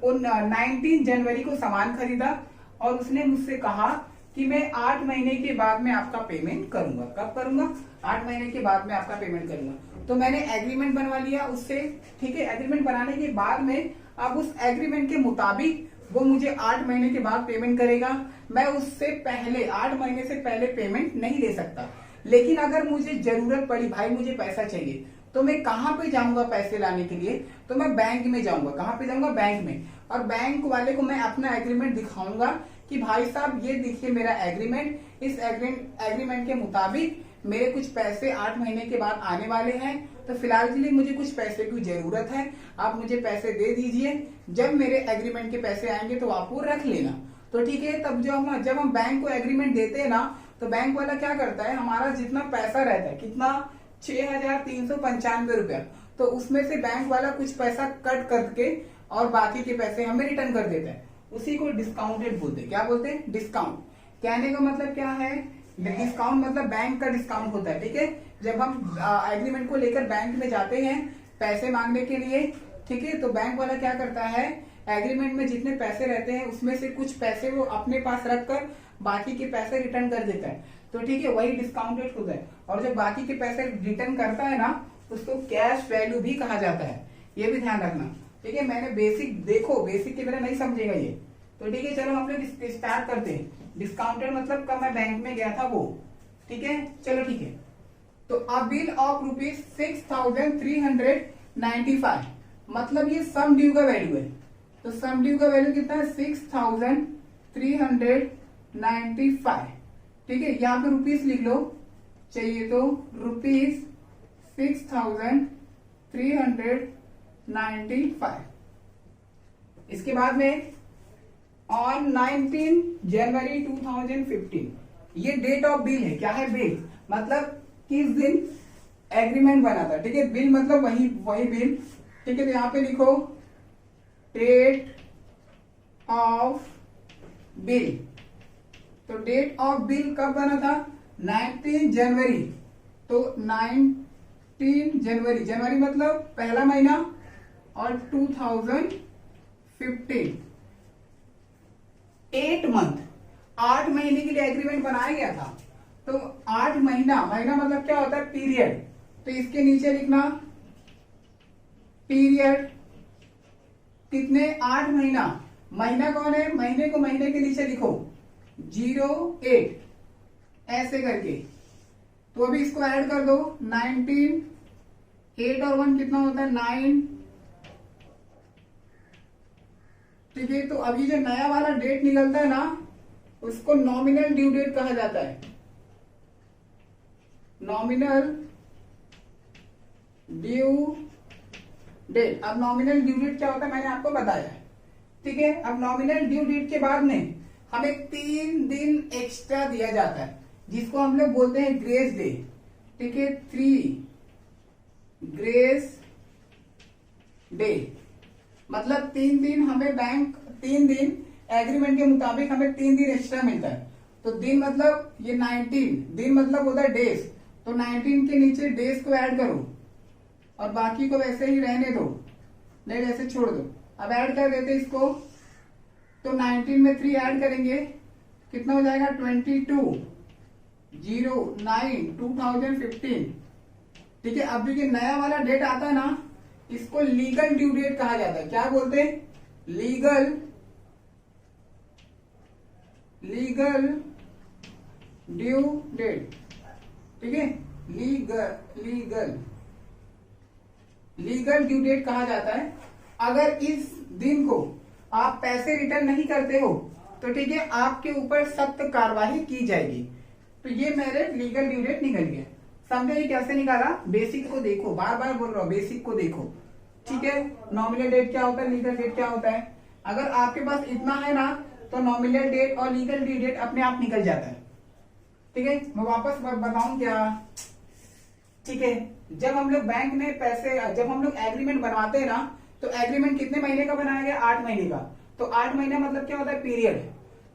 19 जनवरी को सामान खरीदा और उसने मुझसे कहा कि मैं 8 महीने के बाद में आपका पेमेंट करूंगा। कब करूंगा? 8 महीने के बाद में आपका पेमेंट करूंगा। तो मैंने एग्रीमेंट बनवा लिया उससे। ठीक है, एग्रीमेंट बनाने के बाद में अब उस एग्रीमेंट के मुताबिक वो मुझे 8 महीने के बाद पेमेंट करेगा। मैं उससे पहले 8 महीने से पहले पेमेंट नहीं ले सकता। लेकिन अगर मुझे जरूरत पड़ी, भाई मुझे पैसा चाहिए, तो मैं कहाँ पे जाऊंगा पैसे लाने के लिए? तो मैं बैंक में जाऊंगा। कहाँ पे जाऊंगा? बैंक में। और बैंक वाले को मैं अपना एग्रीमेंट दिखाऊंगा कि भाई साहब ये देखिए मेरा एग्रीमेंट, इस एग्रीमेंट के मुताबिक मेरे कुछ पैसे 8 महीने के बाद आने वाले हैं। तो फिलहाल के लिए मुझे कुछ पैसे की जरूरत है, आप मुझे पैसे दे दीजिए। जब मेरे एग्रीमेंट के पैसे आएंगे तो आप वो रख लेना। तो ठीक है, तब जब हम बैंक को एग्रीमेंट देते हैं ना, तो बैंक वाला क्या करता है, हमारा जितना पैसा रहता है, कितना, 6,395 रुपया, तो उसमें से बैंक वाला कुछ पैसा कट करके और बाकी के पैसे हमें रिटर्न कर देता है। उसी को डिस्काउंटेड बोलते हैं। क्या बोलते हैं? डिस्काउंट। कहने का मतलब क्या है? डिस्काउंट मतलब बैंक का डिस्काउंट होता है। ठीक है, जब हम एग्रीमेंट को लेकर बैंक में जाते हैं पैसे मांगने के लिए, ठीक है, तो बैंक वाला क्या करता है, एग्रीमेंट में जितने पैसे रहते हैं उसमें से कुछ पैसे वो अपने पास रखकर बाकी के पैसे रिटर्न कर देता है। तो ठीक है, वही डिस्काउंटेड होता है। और जब बाकी के पैसे रिटर्न करता है ना, उसको कैश वैल्यू भी कहा जाता है। ये भी ध्यान रखना। ठीक है, मैंने बेसिक, देखो बेसिक के बिना नहीं समझेगा ये। तो ठीक है, चलो हम लोग स्टार्ट करते हैं। डिस्काउंटेड मतलब कब मैं बैंक में गया था वो। ठीक है, चलो ठीक है। तो अ बिल ऑफ ₹6,395, मतलब ये सम ड्यू का वैल्यू है। तो सम ड्यू का वैल्यू कितना है? 6,395। ठीक है, यहाँ पे रुपीस लिख लो, चाहिए तो ₹6,395। इसके बाद में ऑन 19 जनवरी 2015, ये डेट ऑफ बिल है। क्या है? बिल मतलब किस दिन एग्रीमेंट बना था। ठीक है, बिल मतलब वही बिल। ठीक है, तो यहां पे लिखो डेट ऑफ बिल। तो डेट ऑफ बिल कब बना था? 19 जनवरी। तो 19 जनवरी, जनवरी मतलब पहला महीना, और 2015, 8 मंथ, 8 महीने के लिए एग्रीमेंट बनाया गया था। तो 8 महीना, महीना मतलब क्या होता है? पीरियड। तो इसके नीचे लिखना पीरियड कितने? 8 महीना। महीना कौन है? महीने को महीने के नीचे लिखो 08 ऐसे करके। तो अभी इसको ऐड कर दो, 19, 8 और 1 कितना होता है? 9। ठीक है, तो अभी जो नया वाला डेट निकलता है ना, उसको नॉमिनल ड्यू डेट कहा जाता है। Nominal due date. अब नॉमिनल ड्यू डेट क्या होता है मैंने आपको बताया है। ठीक है, अब नॉमिनल ड्यू डेट के बाद में हमें 3 दिन एक्स्ट्रा दिया जाता है, जिसको हम लोग बोलते हैं ग्रेस डे। ठीक है, 3 ग्रेस डे, मतलब 3 दिन हमें बैंक, 3 दिन एग्रीमेंट के मुताबिक हमें 3 दिन एक्स्ट्रा मिलता है। तो दिन मतलब ये 19, दिन मतलब होता है डेज। तो 19 के नीचे डेज को ऐड करो और बाकी को वैसे ही रहने दो, नहीं वैसे छोड़ दो। अब ऐड कर देते इसको, तो 19 में 3 ऐड करेंगे, कितना हो जाएगा? 22/09/2015। ठीक है, अब जो नया वाला डेट आता है ना, इसको लीगल ड्यू डेट कहा जाता है। क्या बोलते हैं? Legal due date. ठीक है, लीगल ड्यू डेट कहा जाता है। अगर इस दिन को आप पैसे रिटर्न नहीं करते हो तो ठीक है, आपके ऊपर सख्त कार्रवाई की जाएगी। तो ये मेरे लीगल ड्यू डेट निकल गया। समझे ये कैसे निकाला? बेसिक को देखो, बार बार बोल रहा हूं, बेसिक को देखो, ठीक है। नॉमिनल डेट क्या होता है, लीगल डेट क्या होता है। अगर आपके पास इतना है ना तो नॉमिनल डेट और लीगल ड्यू डेट अपने आप निकल जाता है, ठीक है। मैं वापस बताऊं क्या, ठीक है। जब हम लोग बैंक में पैसे, जब हम लोग एग्रीमेंट बनवाते हैं ना, तो एग्रीमेंट कितने महीने का बनाया गया? 8 महीने का। तो 8 महीना मतलब क्या होता है? पीरियड।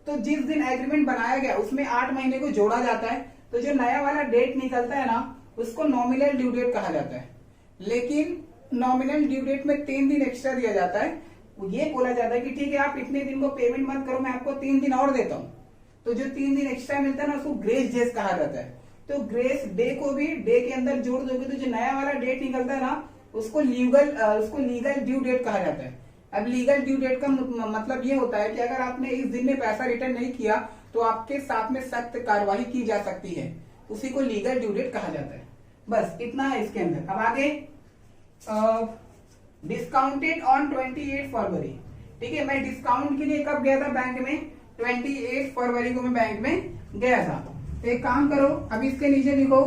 तो जिस दिन एग्रीमेंट बनाया गया उसमें 8 महीने को जोड़ा जाता है, तो जो नया वाला डेट निकलता है ना उसको नॉमिनल ड्यू डेट कहा जाता है। लेकिन नॉमिनल ड्यू डेट में 3 दिन एक्स्ट्रा दिया जाता है। ये बोला जाता है कि ठीक है आप इतने दिन को पेमेंट मत करो, मैं आपको 3 दिन और देता हूँ। तो जो 3 दिन एक्स्ट्रा मिलता है ना उसको ग्रेस डेज कहा जाता है। तो ग्रेस डे को भी डे के अंदर जोड़ दोगे तो जो नया वाला डेट निकलता है ना उसको लीगल ड्यू डेट कहा जाता है। अब लीगल ड्यू डेट का मतलब ये होता है कि अगर आपने इस दिन में पैसा रिटर्न नहीं किया तो आपके साथ में सख्त कार्रवाई की जा सकती है, उसी को लीगल ड्यू डेट कहा जाता है। बस इतना है इसके अंदर। अब आगे डिस्काउंटेड ऑन 28 फरवरी, ठीक है। मैं डिस्काउंट के लिए कब गया था बैंक में? 28 फरवरी को मैं बैंक में गया था। तो एक काम करो, अब इसके नीचे लिखो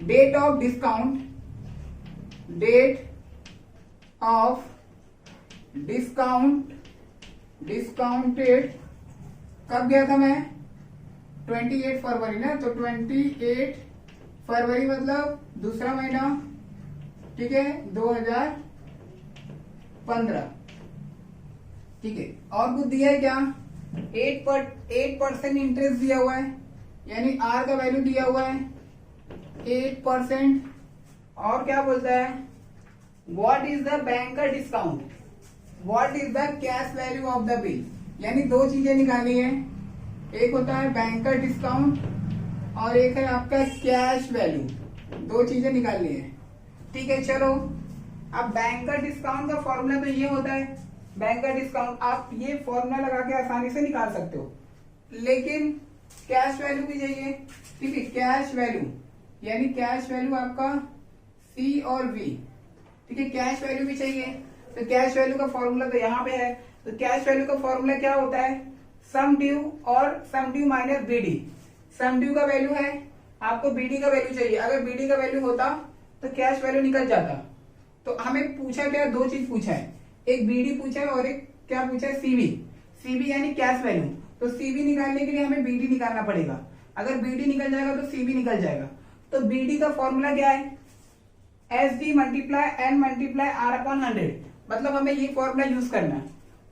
date of discount, date of discounted कब गया था मैं? 28 फरवरी ना। तो 28 फरवरी मतलब दूसरा महीना, ठीक है, 2015, ठीक है। और कुछ दिया है क्या? 8% इंटरेस्ट दिया हुआ है, यानी आर का वैल्यू दिया हुआ है 8%। और क्या बोलता है? व्हाट इज द बैंक का discount, what is the cash value of the bill. यानी 2 चीजें निकालनी है, एक होता है बैंक का डिस्काउंट और एक है आपका कैश वैल्यू। 2 चीजें निकालनी है, ठीक है। चलो अब बैंक का डिस्काउंट का फॉर्मूला तो ये होता है, बैंक का डिस्काउंट आप ये फॉर्मूला लगा के आसानी से निकाल सकते हो, लेकिन कैश वैल्यू भी चाहिए, ठीक है। कैश वैल्यू यानी कैश वैल्यू आपका सी और वी, ठीक है, कैश वैल्यू भी चाहिए। तो कैश वैल्यू का फॉर्मूला तो यहाँ पे है। तो कैश वैल्यू का फॉर्मूला क्या होता है? सम ड्यू और सम ड्यू माइनस बीडी। सम ड्यू का वैल्यू है, आपको बीडी का वैल्यू चाहिए। अगर बीडी का वैल्यू होता तो कैश वैल्यू निकल जाता। तो हमें पूछा क्या? 2 चीज पूछा है, एक बीडी पूछा है और एक क्या पूछा है? सीवी। सीवी यानी कैश वैल्यू। तो सीवी निकालने के लिए हमें बीडी निकालना पड़ेगा। अगर बीडी निकल जाएगा तो सीवी निकल जाएगा। तो बीडी का फॉर्मूला क्या है? SD multiply N multiply R upon 100। मतलब हमें ये फॉर्मूला यूज करना है।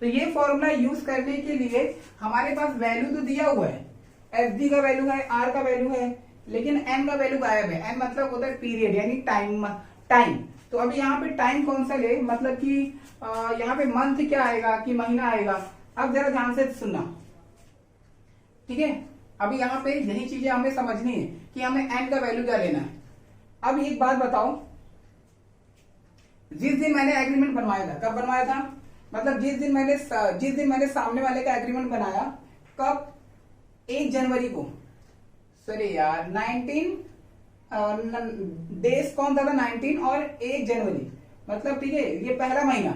तो ये फॉर्मूला यूज करने के लिए हमारे पास वैल्यू तो दिया हुआ है, SD का वैल्यू है, R का वैल्यू है, लेकिन N का वैल्यू गायब है। N मतलब होता है पीरियड यानी टाइम। तो अभी यहाँ पे टाइम कौन सा ले, मतलब कि यहाँ पे मंथ क्या आएगा कि महीना आएगा। अब जरा ध्यान से सुनना, ठीक है। अभी यहाँ पे यही चीजें हमें समझनी है कि हमें N का वैल्यू क्या लेना है। अब एक बात बताओ, जिस दिन मैंने एग्रीमेंट बनवाया था, कब बनवाया था? मतलब जिस दिन मैंने सामने वाले का एग्रीमेंट बनाया, कब? 1 जनवरी को। सॉरी यार, 19 डेज कौन था 19 और 1 जनवरी, मतलब ठीक है ये पहला महीना,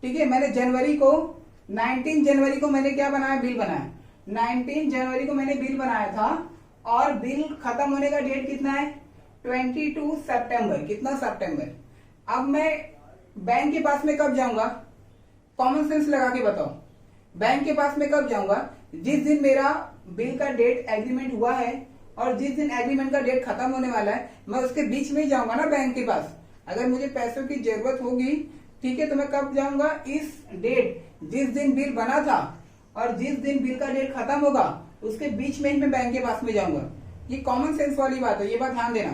ठीक है। मैंने 19 जनवरी को मैंने क्या बनाया? बिल बनाया। 19 जनवरी को मैंने बिल बनाया था और बिल खत्म होने का डेट कितना है? 22 सितंबर। कितना? सितंबर। अब मैं बैंक के पास में कब जाऊंगा? कॉमन सेंस लगा के बताओ, बैंक के पास में कब जाऊंगा? जिस दिन मेरा बिल का डेट एग्रीमेंट हुआ है और जिस दिन एग्रीमेंट का डेट खत्म होने वाला है, मैं उसके बीच में ही जाऊंगा ना बैंक के पास। अगर मुझे पैसों की जरूरत होगी, ठीक है, तो मैं कब जाऊंगा? इस डेट, जिस दिन बिल बना था और जिस दिन बिल का डेट खत्म होगा उसके बीच में ही मैं बैंक के पास में जाऊंगा। ये कॉमन सेंस वाली बात है, ये बात ध्यान देना,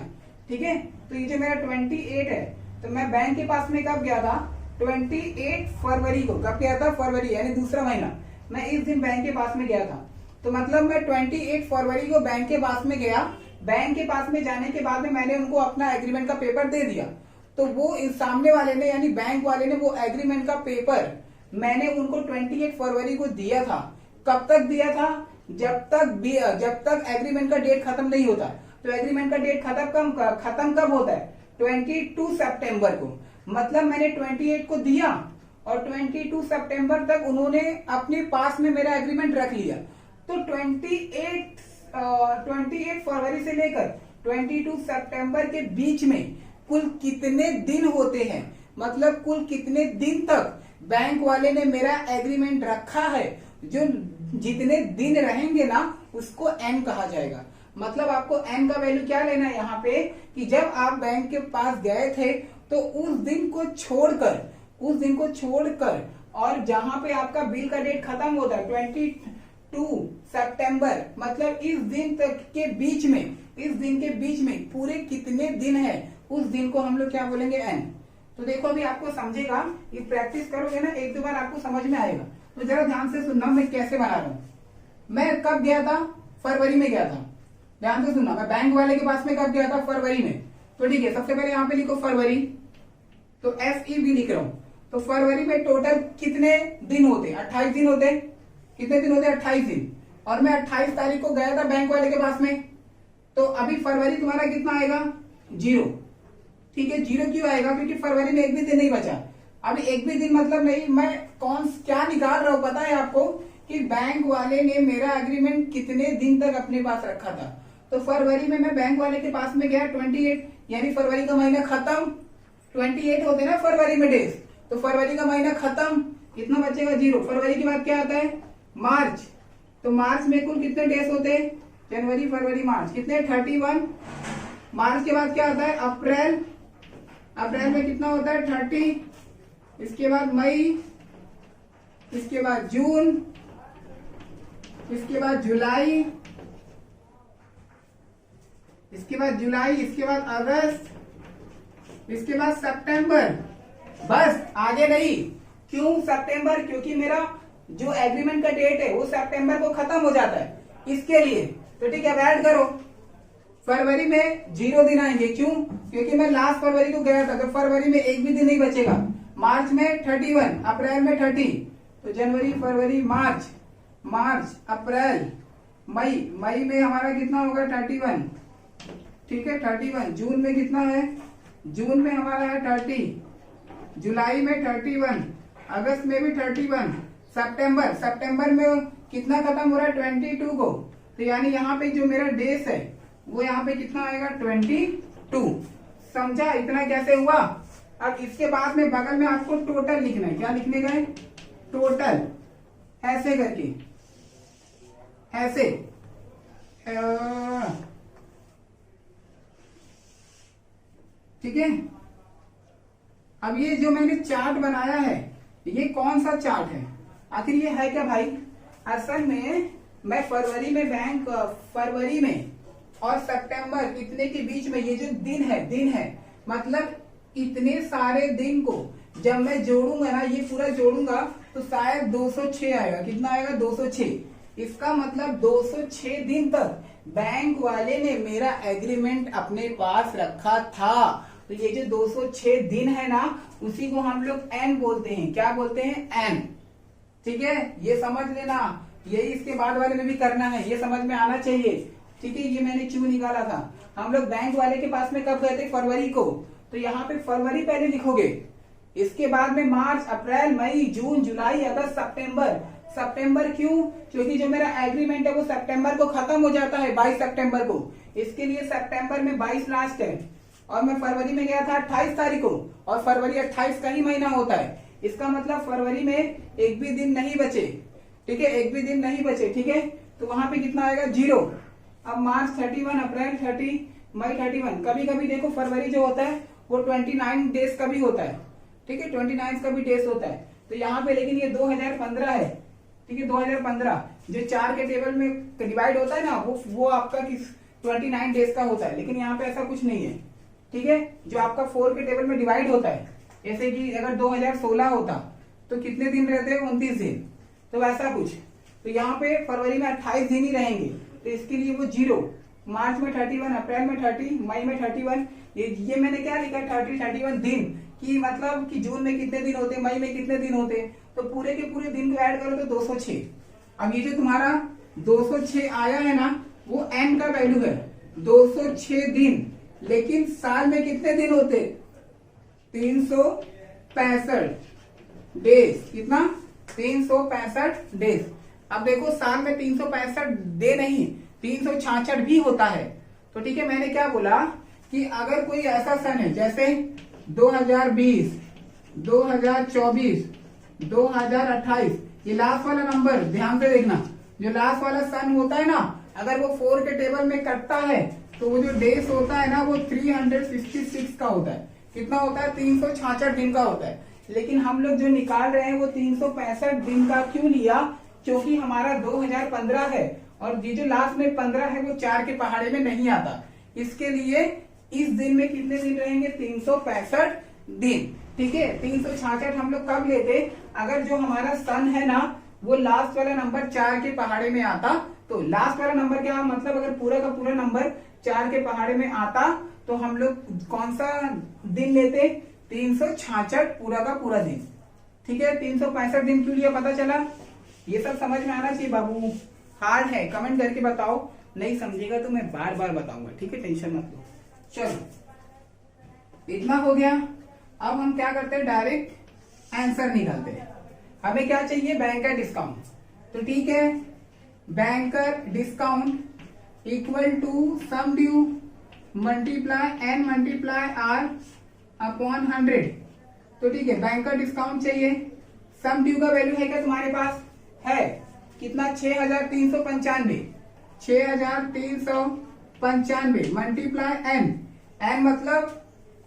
ठीक है। तो ये जो मेरा 28 है, तो मैं बैंक के पास में कब गया था? 28 फरवरी को। कब गया था? फरवरी यानी दूसरा महीना। मैं इस दिन बैंक के पास में गया था। तो मतलब मैं 28 फरवरी को बैंक के पास में गया। बैंक के पास में जाने के बाद में मैंने उनको अपना एग्रीमेंट का पेपर दे दिया। तो वो इस सामने वाले ने यानी बैंक वाले ने वो एग्रीमेंट का पेपर मैंने उनको 28 फरवरी को दिया था। कब तक दिया था? जब तक एग्रीमेंट का डेट खत्म नहीं होता। तो एग्रीमेंट का डेट खत्म कब होता है? 22 सितंबर को। मतलब मैंने 28 को दिया और 22 सितंबर तक उन्होंने अपने पास में मेरा एग्रीमेंट रख लिया। तो 28 फरवरी से लेकर 22 सितंबर के बीच में कुल कितने दिन होते हैं, मतलब कुल कितने दिन तक बैंक वाले ने मेरा एग्रीमेंट रखा है, जो जितने दिन रहेंगे ना उसको एन कहा जाएगा। मतलब आपको एन का वैल्यू क्या लेना है यहाँ पे कि जब आप बैंक के पास गए थे तो उस दिन को छोड़कर और जहां पे आपका बिल का डेट खत्म होता है 22 सितंबर, मतलब इस दिन के बीच में पूरे कितने दिन है, उस दिन को हम लोग क्या बोलेंगे एन। तो देखो अभी आपको समझेगा, ये प्रैक्टिस करोगे ना एक दो बार आपको समझ में आएगा। तो जरा ध्यान से सुनना मैं कैसे बना रहा हूं। मैं कब गया था, फरवरी में गया था। ध्यान से सुनना, मैं बैंक वाले के पास में कब गया था, फरवरी में। तो ठीक है, सबसे पहले यहाँ पे लिखो फरवरी, तो FEB लिख रहा हूं। तो फरवरी में टोटल कितने दिन होते, 28 दिन होते। कितने दिन होते, 28 दिन। और मैं 28 तारीख को गया था बैंक वाले के पास में, तो अभी फरवरी तुम्हारा कितना आएगा, 0। ठीक है, 0 क्यों आएगा, क्योंकि फरवरी में एक भी दिन नहीं बचा। अभी एक भी दिन मतलब नहीं, मैं क्या निकाल रहा हूं पता है आपको, कि बैंक वाले ने मेरा एग्रीमेंट कितने दिन तक अपने पास रखा था। तो फरवरी में मैं बैंक वाले के पास में गया 28, यानी फरवरी का महीना खत्म। 28 होते ना फरवरी में डेज, तो फरवरी का महीना खत्म, कितना बचेगा, 0। फरवरी के बाद क्या आता है, मार्च। तो मार्च में कुल कितने डेज होते हैं, जनवरी फरवरी मार्च, कितने, 31। मार्च के बाद क्या आता है, अप्रैल। अप्रैल में कितना होता है, 30। इसके बाद मई, इसके बाद जून, इसके बाद जुलाई, इसके बाद अगस्त, इसके बाद सितंबर। बस आगे नहीं। क्यों सितंबर, क्योंकि मेरा जो एग्रीमेंट का डेट है वो सितंबर को खत्म हो जाता है, इसके लिए। तो ठीक है, अब ऐड करो। फरवरी में 0 दिन आएंगे, क्यों, क्योंकि मैं लास्ट फरवरी को गया था, तो फरवरी में एक भी दिन नहीं बचेगा। मार्च में 31, अप्रैल में 30, तो जनवरी फरवरी मार्च, अप्रैल, मई में हमारा कितना होगा, 31। ठीक है, 31। जून में कितना है, जून में हमारा है 30, जुलाई में 31, अगस्त में भी 31, सितंबर में कितना खत्म हो रहा है, 22 को। तो यानी यहाँ पे जो मेरा डेज है वो यहाँ पे कितना आएगा, 22। समझा इतना कैसे हुआ। अब इसके बाद में बगल में आपको टोटल लिखना है। क्या लिखने का है, टोटल, ऐसे करके, ऐसे ठीक है। अब ये जो मैंने चार्ट बनाया है, ये कौन सा चार्ट है, आखिर ये है क्या भाई। असल में मैं फरवरी में और सितंबर इतने के बीच में ये जो दिन है मतलब इतने सारे दिन को जब मैं जोड़ूंगा ना, ये पूरा जोड़ूंगा तो शायद 206 आएगा। कितना आएगा, 206। इसका मतलब 206 दिन तक बैंक वाले ने मेरा एग्रीमेंट अपने पास रखा था। तो ये जो 206 दिन है ना, उसी को हम लोग एन बोलते हैं। क्या बोलते हैं, एन। ठीक है, ये समझ लेना। यही इसके बाद वाले में भी करना है, ये समझ में आना चाहिए। ठीक है, ये मैंने क्यों निकाला था। हम लोग बैंक वाले के पास में कब गए थे, फरवरी को। तो यहाँ पे फरवरी पहले लिखोगे, इसके बाद में मार्च, अप्रैल, मई, जून, जुलाई, अगस्त, सितंबर क्यों, क्योंकि जो मेरा एग्रीमेंट है वो सितंबर को खत्म हो जाता है, 22 सितंबर को। इसके लिए सितंबर में 22 लास्ट है, और मैं फरवरी में गया था 28 तारीख को, और फरवरी 28 का ही महीना होता है। इसका मतलब फरवरी में एक भी दिन नहीं बचे। ठीक है, एक भी दिन नहीं बचे। ठीक है, तो वहां पे कितना आएगा, 0। अब मार्च 31, अप्रैल 30, मई 31। कभी कभी देखो फरवरी जो होता है वो 29 डेज का भी होता है। ठीक है, 29 का भी डेज होता है। तो यहाँ पे लेकिन ये 2015 है। ठीक है, 2015 जो 4 के टेबल में डिवाइड होता है ना, वो आपका 29 डेज का होता है। लेकिन यहाँ पे ऐसा कुछ नहीं है। ठीक है, जो आपका 4 के टेबल में डिवाइड होता है, जैसे कि अगर 2016 होता तो कितने दिन रहते हैं, 29 दिन। तो वैसा कुछ। तो यहाँ पे फरवरी में 28 दिन ही रहेंगे, तो इसके लिए वो 0। मार्च में 31, अप्रैल में 30, मई में 31। ये मैंने क्या लिखा, 31 दिन कि मतलब कि जून में कितने दिन होते, मई में कितने दिन होते। तो पूरे के पूरे दिन को ऐड करो तो 206। अब ये जो तुम्हारा 206 आया है ना, वो एन का वैल्यू है, 206 दिन। लेकिन साल में कितने दिन होते, 365। डेज। कितना? 365 डेज। अब देखो साल में 365 डे नहीं, 366 भी होता है। तो ठीक है, मैंने क्या बोला कि अगर कोई ऐसा सन है जैसे 2020, 2024, 2028, ये लास्ट वाला नंबर ध्यान से देखना, जो लास्ट वाला सन होता है ना, अगर वो 4 के टेबल में कटता है तो वो जो डेज होता है ना वो 366 का होता है। कितना होता है? 366 दिन का होता है। लेकिन हम लोग जो निकाल रहे हैं वो 365 दिन का क्यों लिया? क्योंकि हमारा 2015 है और ये जो लास्ट में 15 है वो 4 के पहाड़े में नहीं आता। इसके लिए इस दिन में कितने दिन रहेंगे? 365 दिन। ठीक है, 366 हम लोग कब लेते? अगर जो हमारा सन है ना वो लास्ट वाला नंबर 4 के पहाड़े में आता। तो लास्ट वाला नंबर क्या मतलब? अगर पूरा का पूरा नंबर 4 के पहाड़े में आता तो हम लोग कौन सा दिन लेते? 366 पूरा का पूरा दिन। ठीक है, 365 दिन क्यों लिया पता चला? ये सब समझ में आना चाहिए बाबू। हार्ड है, कमेंट करके बताओ। नहीं समझेगा तो मैं बार बार बताऊंगा। ठीक है, टेंशन मत लो। चलो इतना हो गया। अब हम क्या करते हैं? डायरेक्ट आंसर निकालते हैं। हमें क्या चाहिए? Banker discount. तो ठीक है, banker discount equal to sum due multiply N multiply R upon 100। तो ठीक है, बैंकर डिस्काउंट चाहिए। सम ड्यू का वैल्यू है क्या तुम्हारे पास? है। कितना? 6395। 6395 मल्टीप्लाई एन। एन मतलब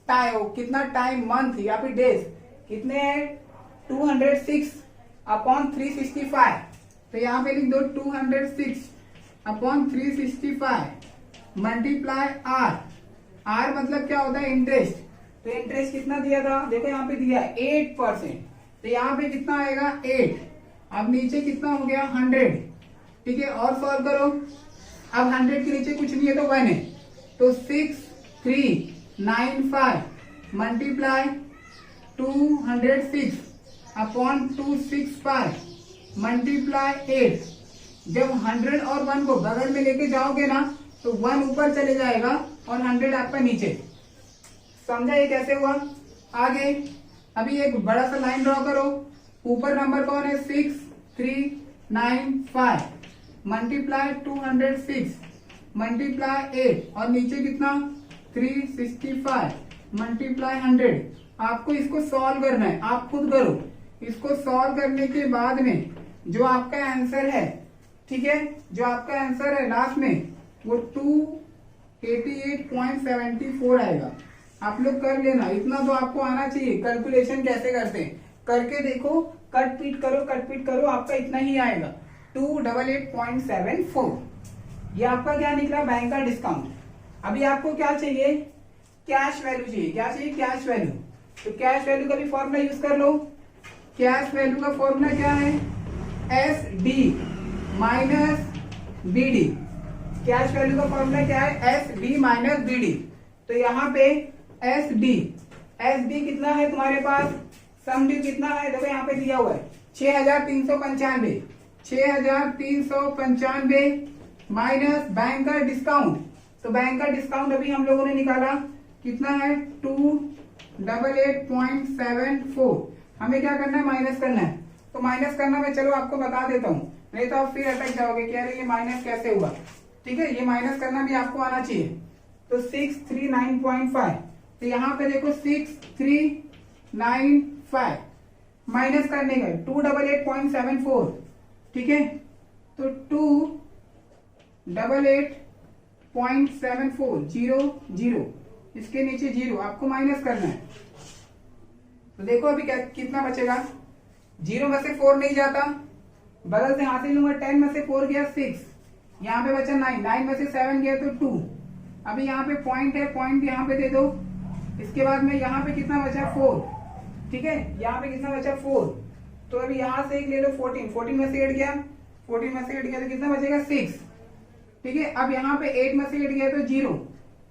टाइम, कितना टाइम? मंथ या फिर डेज। कितने हैं? 206 अपॉन 365। तो यहाँ पे लिख दो 206 अपॉन 365 मल्टीप्लाई आर। आर मतलब क्या होता है? इंटरेस्ट। तो इंटरेस्ट कितना दिया था? देखो यहाँ पे दिया है 8%। तो यहाँ पे कितना आएगा? 8। अब नीचे कितना हो गया? 100। ठीक है, और सॉल्व करो। अब 100 के नीचे कुछ नहीं है तो 1 है। तो 6395 मल्टीप्लाई 206 अपॉन 265 मल्टीप्लाई 8। जब 100 और 1 को बगल में लेके जाओगे ना तो 1 ऊपर चले जाएगा और 100 आपका नीचे। समझा ये कैसे हुआ? आगे अभी एक बड़ा सा लाइन ड्रॉ करो। ऊपर नंबर कौन है? 6395 मल्टीप्लाई 206 मल्टीप्लाई 8 और नीचे कितना? 365 मल्टीप्लाई 100। आपको इसको सॉल्व करना है, आप खुद करो। इसको सॉल्व करने के बाद में जो आपका आंसर है, ठीक है, जो आपका आंसर है लास्ट में वो 288.74 आएगा। आप लोग कर लेना, इतना तो आपको आना चाहिए। कैलकुलेशन कैसे करते हैं करके देखो, कट पीट करो, आपका इतना ही आएगा 288.74। ये आपका क्या निकला? बैंक का डिस्काउंट। अभी आपको क्या चाहिए? कैश वैल्यू चाहिए। क्या चाहिए? Cash value. तो कैश वैल्यू का भी फॉर्मूला यूज कर लो। कैश वैल्यू का फॉर्मूला क्या है? S D minus B D. Cash value का फॉर्मूला क्या है? S D minus B D. तो यहाँ पे एस डी कितना है तुम्हारे पास? सम ड्यू कितना है? देखो यहाँ पे दिया हुआ है 6395। 6395 माइनस बैंक का डिस्काउंट। तो बैंक का डिस्काउंट अभी हम लोगों ने निकाला, कितना है? 288.74। हमें क्या करना है? माइनस करना है। तो माइनस करना मैं चलो आपको बता देता हूं, नहीं तो आप फिर अटक जाओगे कि अरे ये माइनस कैसे हुआ। ठीक है, ये माइनस करना भी आपको आना चाहिए। तो 639.5। तो यहाँ पे देखो 6395 माइनस करने का 288.74। ठीक है, तो 288.74 0 इसके नीचे 0 आपको माइनस करना है। तो देखो अभी क्या कितना बचेगा? 0 में से 4 नहीं जाता, बगल से हाथ से लूंगा। 10 में से 4 गया 6, यहाँ पे बचा 9 में से 7 गया तो 2। अभी यहाँ पे पॉइंट है, पॉइंट यहाँ पे दे दो। इसके बाद में यहाँ पे कितना बचा? 4। ठीक है, यहाँ पे कितना बचा? 4। तो अभी यहाँ से एक ले लो 14 में से 8 गया, 14 में से 8 गया तो कितना बचेगा? 6। ठीक है, अब यहाँ पे 8 में से 8 गया तो 0,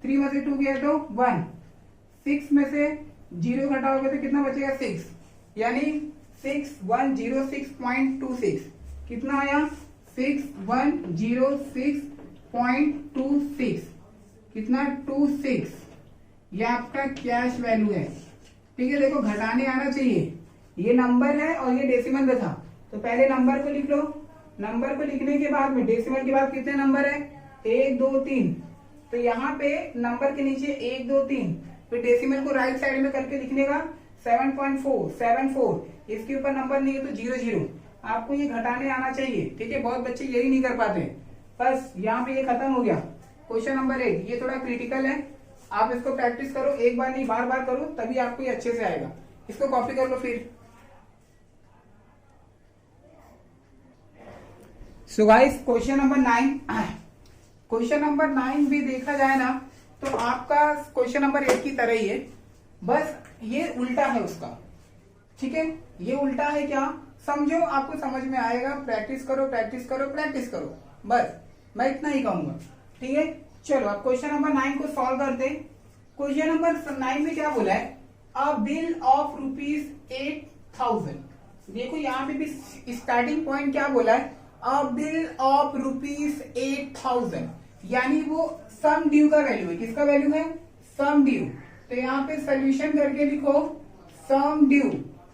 3 में से 2 गया तो 1, 6 में से 0 घटाओगे तो कितना बचेगा? 6, यानी 6106.26। कितना आया? 6106.26। कितना? 26। ये आपका कैश वैल्यू है। ठीक है, देखो घटाने आना चाहिए, ये नंबर है और ये डेसिमल में था, तो पहले नंबर को लिख लो। नंबर को लिखने के बाद में डेसिमल के बाद कितने नंबर है, 1 2 3, तो यहाँ पे नंबर के नीचे 1 2 3, फिर डेसिमल को राइट साइड में करके लिखने का 7.474, इसके ऊपर नंबर नहीं है तो 0 0। आपको ये घटाने आना चाहिए, ठीक है। बहुत बच्चे यही नहीं कर पाते। बस यहाँ पे ये खत्म हो गया। क्वेश्चन नंबर 8 ये थोड़ा क्रिटिकल है, आप इसको प्रैक्टिस करो, एक बार नहीं बार बार करो, तभी आपको ये अच्छे से आएगा। इसको कॉपी कर लो फिर। So guys question number 9, question number 9 भी देखा जाए ना तो आपका क्वेश्चन नंबर 8 की तरह ही है, बस ये उल्टा है उसका, ठीक है। ये उल्टा है क्या समझो, आपको समझ में आएगा। प्रैक्टिस करो प्रैक्टिस करो प्रैक्टिस करो, बस मैं इतना ही कहूंगा, ठीक है। चलो अब क्वेश्चन नंबर 9 को सॉल्व करते हैं। क्वेश्चन नंबर 9 में क्या बोला है, अ बिल ऑफ ₹8,000। देखो यहाँ पे भी स्टार्टिंग पॉइंट क्या बोला है, अ बिल ऑफ ₹8,000, यानी वो सम ड्यू का वैल्यू है। किसका वैल्यू है, सम ड्यू। तो यहाँ पे सोल्यूशन करके लिखो सम ड्यू,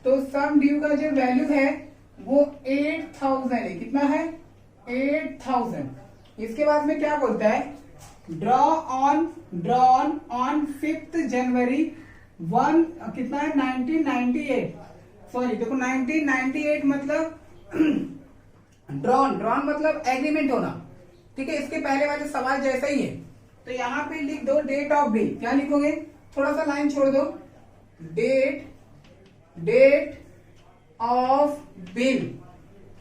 तो सम ड्यू का जो वैल्यू है वो 8,000 है। कितना है, 8,000। इसके बाद में क्या बोलता है, ड्रॉन ऑन 5 जनवरी 1 कितना है 1998, सॉरी देखो 1998 मतलब ड्रॉन मतलब एग्रीमेंट होना, ठीक है। इसके पहले वाले सवाल जैसा ही है, तो यहाँ पे लिख दो डेट ऑफ बिल। क्या लिखोगे, थोड़ा सा लाइन छोड़ दो, डेट ऑफ बिल।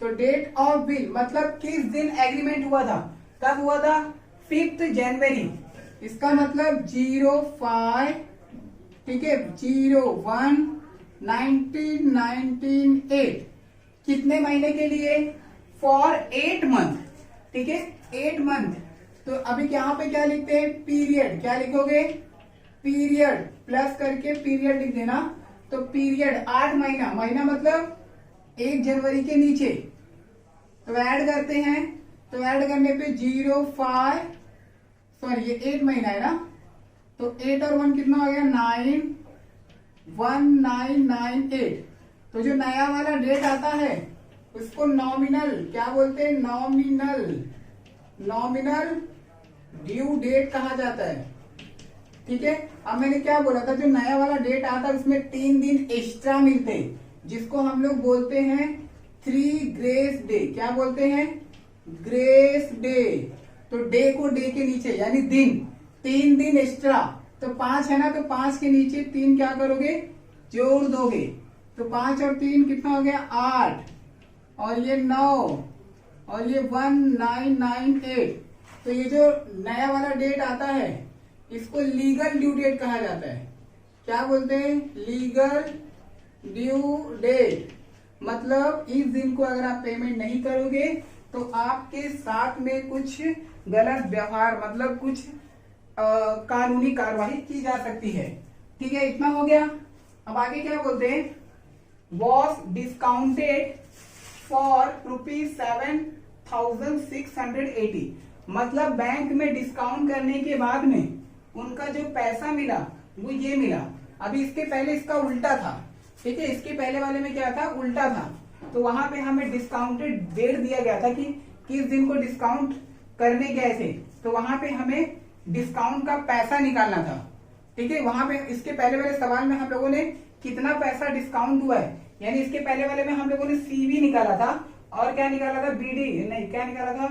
तो डेट ऑफ बिल मतलब किस दिन एग्रीमेंट हुआ था, कब हुआ था, 5 जनवरी। इसका मतलब 05, ठीक है, 01 1998। कितने महीने के लिए, फॉर 8 मंथ, ठीक है, 8 मंथ। तो अभी यहाँ पे क्या लिखते हैं, पीरियड। क्या लिखोगे, पीरियड प्लस करके पीरियड लिख देना। तो पीरियड 8 महीना, महीना मतलब 1 जनवरी के नीचे। तो ऐड करते हैं, तो ऐड करने पे 05, सॉरी ये 8 महीना है ना, तो 8 और 1 कितना हो गया 9, 1998। तो जो नया वाला डेट आता है उसको नॉमिनल क्या बोलते हैं, नॉमिनल ड्यू डेट कहा जाता है, ठीक है। अब मैंने क्या बोला था, जो नया वाला डेट आता है उसमें 3 दिन एक्स्ट्रा मिलते हैं, जिसको हम लोग बोलते हैं 3 ग्रेस डे। क्या बोलते हैं, ग्रेस डे। तो डे को डे के नीचे यानी दिन, 3 दिन एक्स्ट्रा। तो 5 है ना, तो 5 के नीचे 3 क्या करोगे, जोड़ दोगे। तो 5 और 3 कितना हो गया 8, और ये 9, और ये 1998। तो ये जो नया वाला डेट आता है इसको लीगल ड्यू डेट कहा जाता है। क्या बोलते हैं, लीगल ड्यू डेट। मतलब इस दिन को अगर आप पेमेंट नहीं करोगे तो आपके साथ में कुछ गलत व्यवहार, मतलब कुछ कानूनी कार्रवाई की जा सकती है, ठीक है। इतना हो गया। अब आगे क्या बोलते हैं, वॉज डिस्काउंटेड फॉर ₹7,680। मतलब बैंक में डिस्काउंट करने के बाद में उनका जो पैसा मिला वो ये मिला। अभी इसके पहले इसका उल्टा था, ठीक है, इसके पहले वाले में क्या था, उल्टा था। तो वहां पे हमें डिस्काउंटेड डेट दिया गया था कि किस दिन को डिस्काउंट करने गए थे, तो वहां पे हमें डिस्काउंट का पैसा निकालना था, ठीक है। वहां पे इसके पहले वाले सवाल में हम लोगों ने कितना पैसा डिस्काउंट हुआ है, यानी इसके पहले वाले में हम लोगों ने सीवी निकाला था, और क्या निकाला था, बीडी नहीं, क्या निकाला था,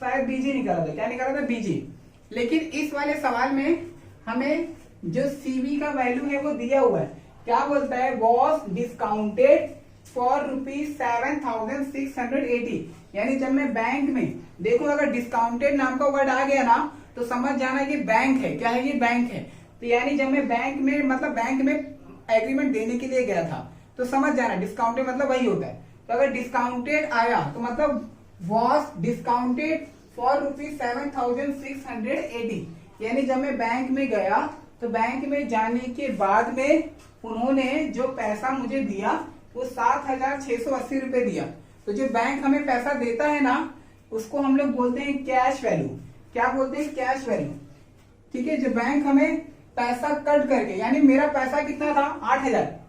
शायद बीजी निकाला था। क्या निकाला था, बीजी। लेकिन इस वाले सवाल में हमें जो सीवी का वैल्यू है वो दिया हुआ है। क्या बोलता है, वॉज डिस्काउंटेड फॉर ₹7,680। यानी जब मैं बैंक में देखो, अगर डिस्काउंटेड नाम का वर्ड आ गया ना तो समझ जाना ये बैंक है। क्या है, ये बैंक है। तो यानी जब मैं बैंक में, मतलब बैंक में एग्रीमेंट देने के लिए गया था, तो समझ जाना डिस्काउंटेड मतलब वही होता है। तो अगर डिस्काउंटेड आया तो मतलब वॉज डिस्काउंटेड फॉर ₹7,680। यानी जब मैं बैंक में गया तो बैंक में जाने के बाद में उन्होंने जो पैसा मुझे दिया वो 7,680 रुपए दिया। तो जो बैंक हमें पैसा देता है ना उसको हम लोग बोलते हैं कैश वैल्यू। क्या बोलते हैं, कैश वैल्यू, ठीक है। जो बैंक हमें पैसा कट करके, यानी मेरा पैसा कितना था 8,000,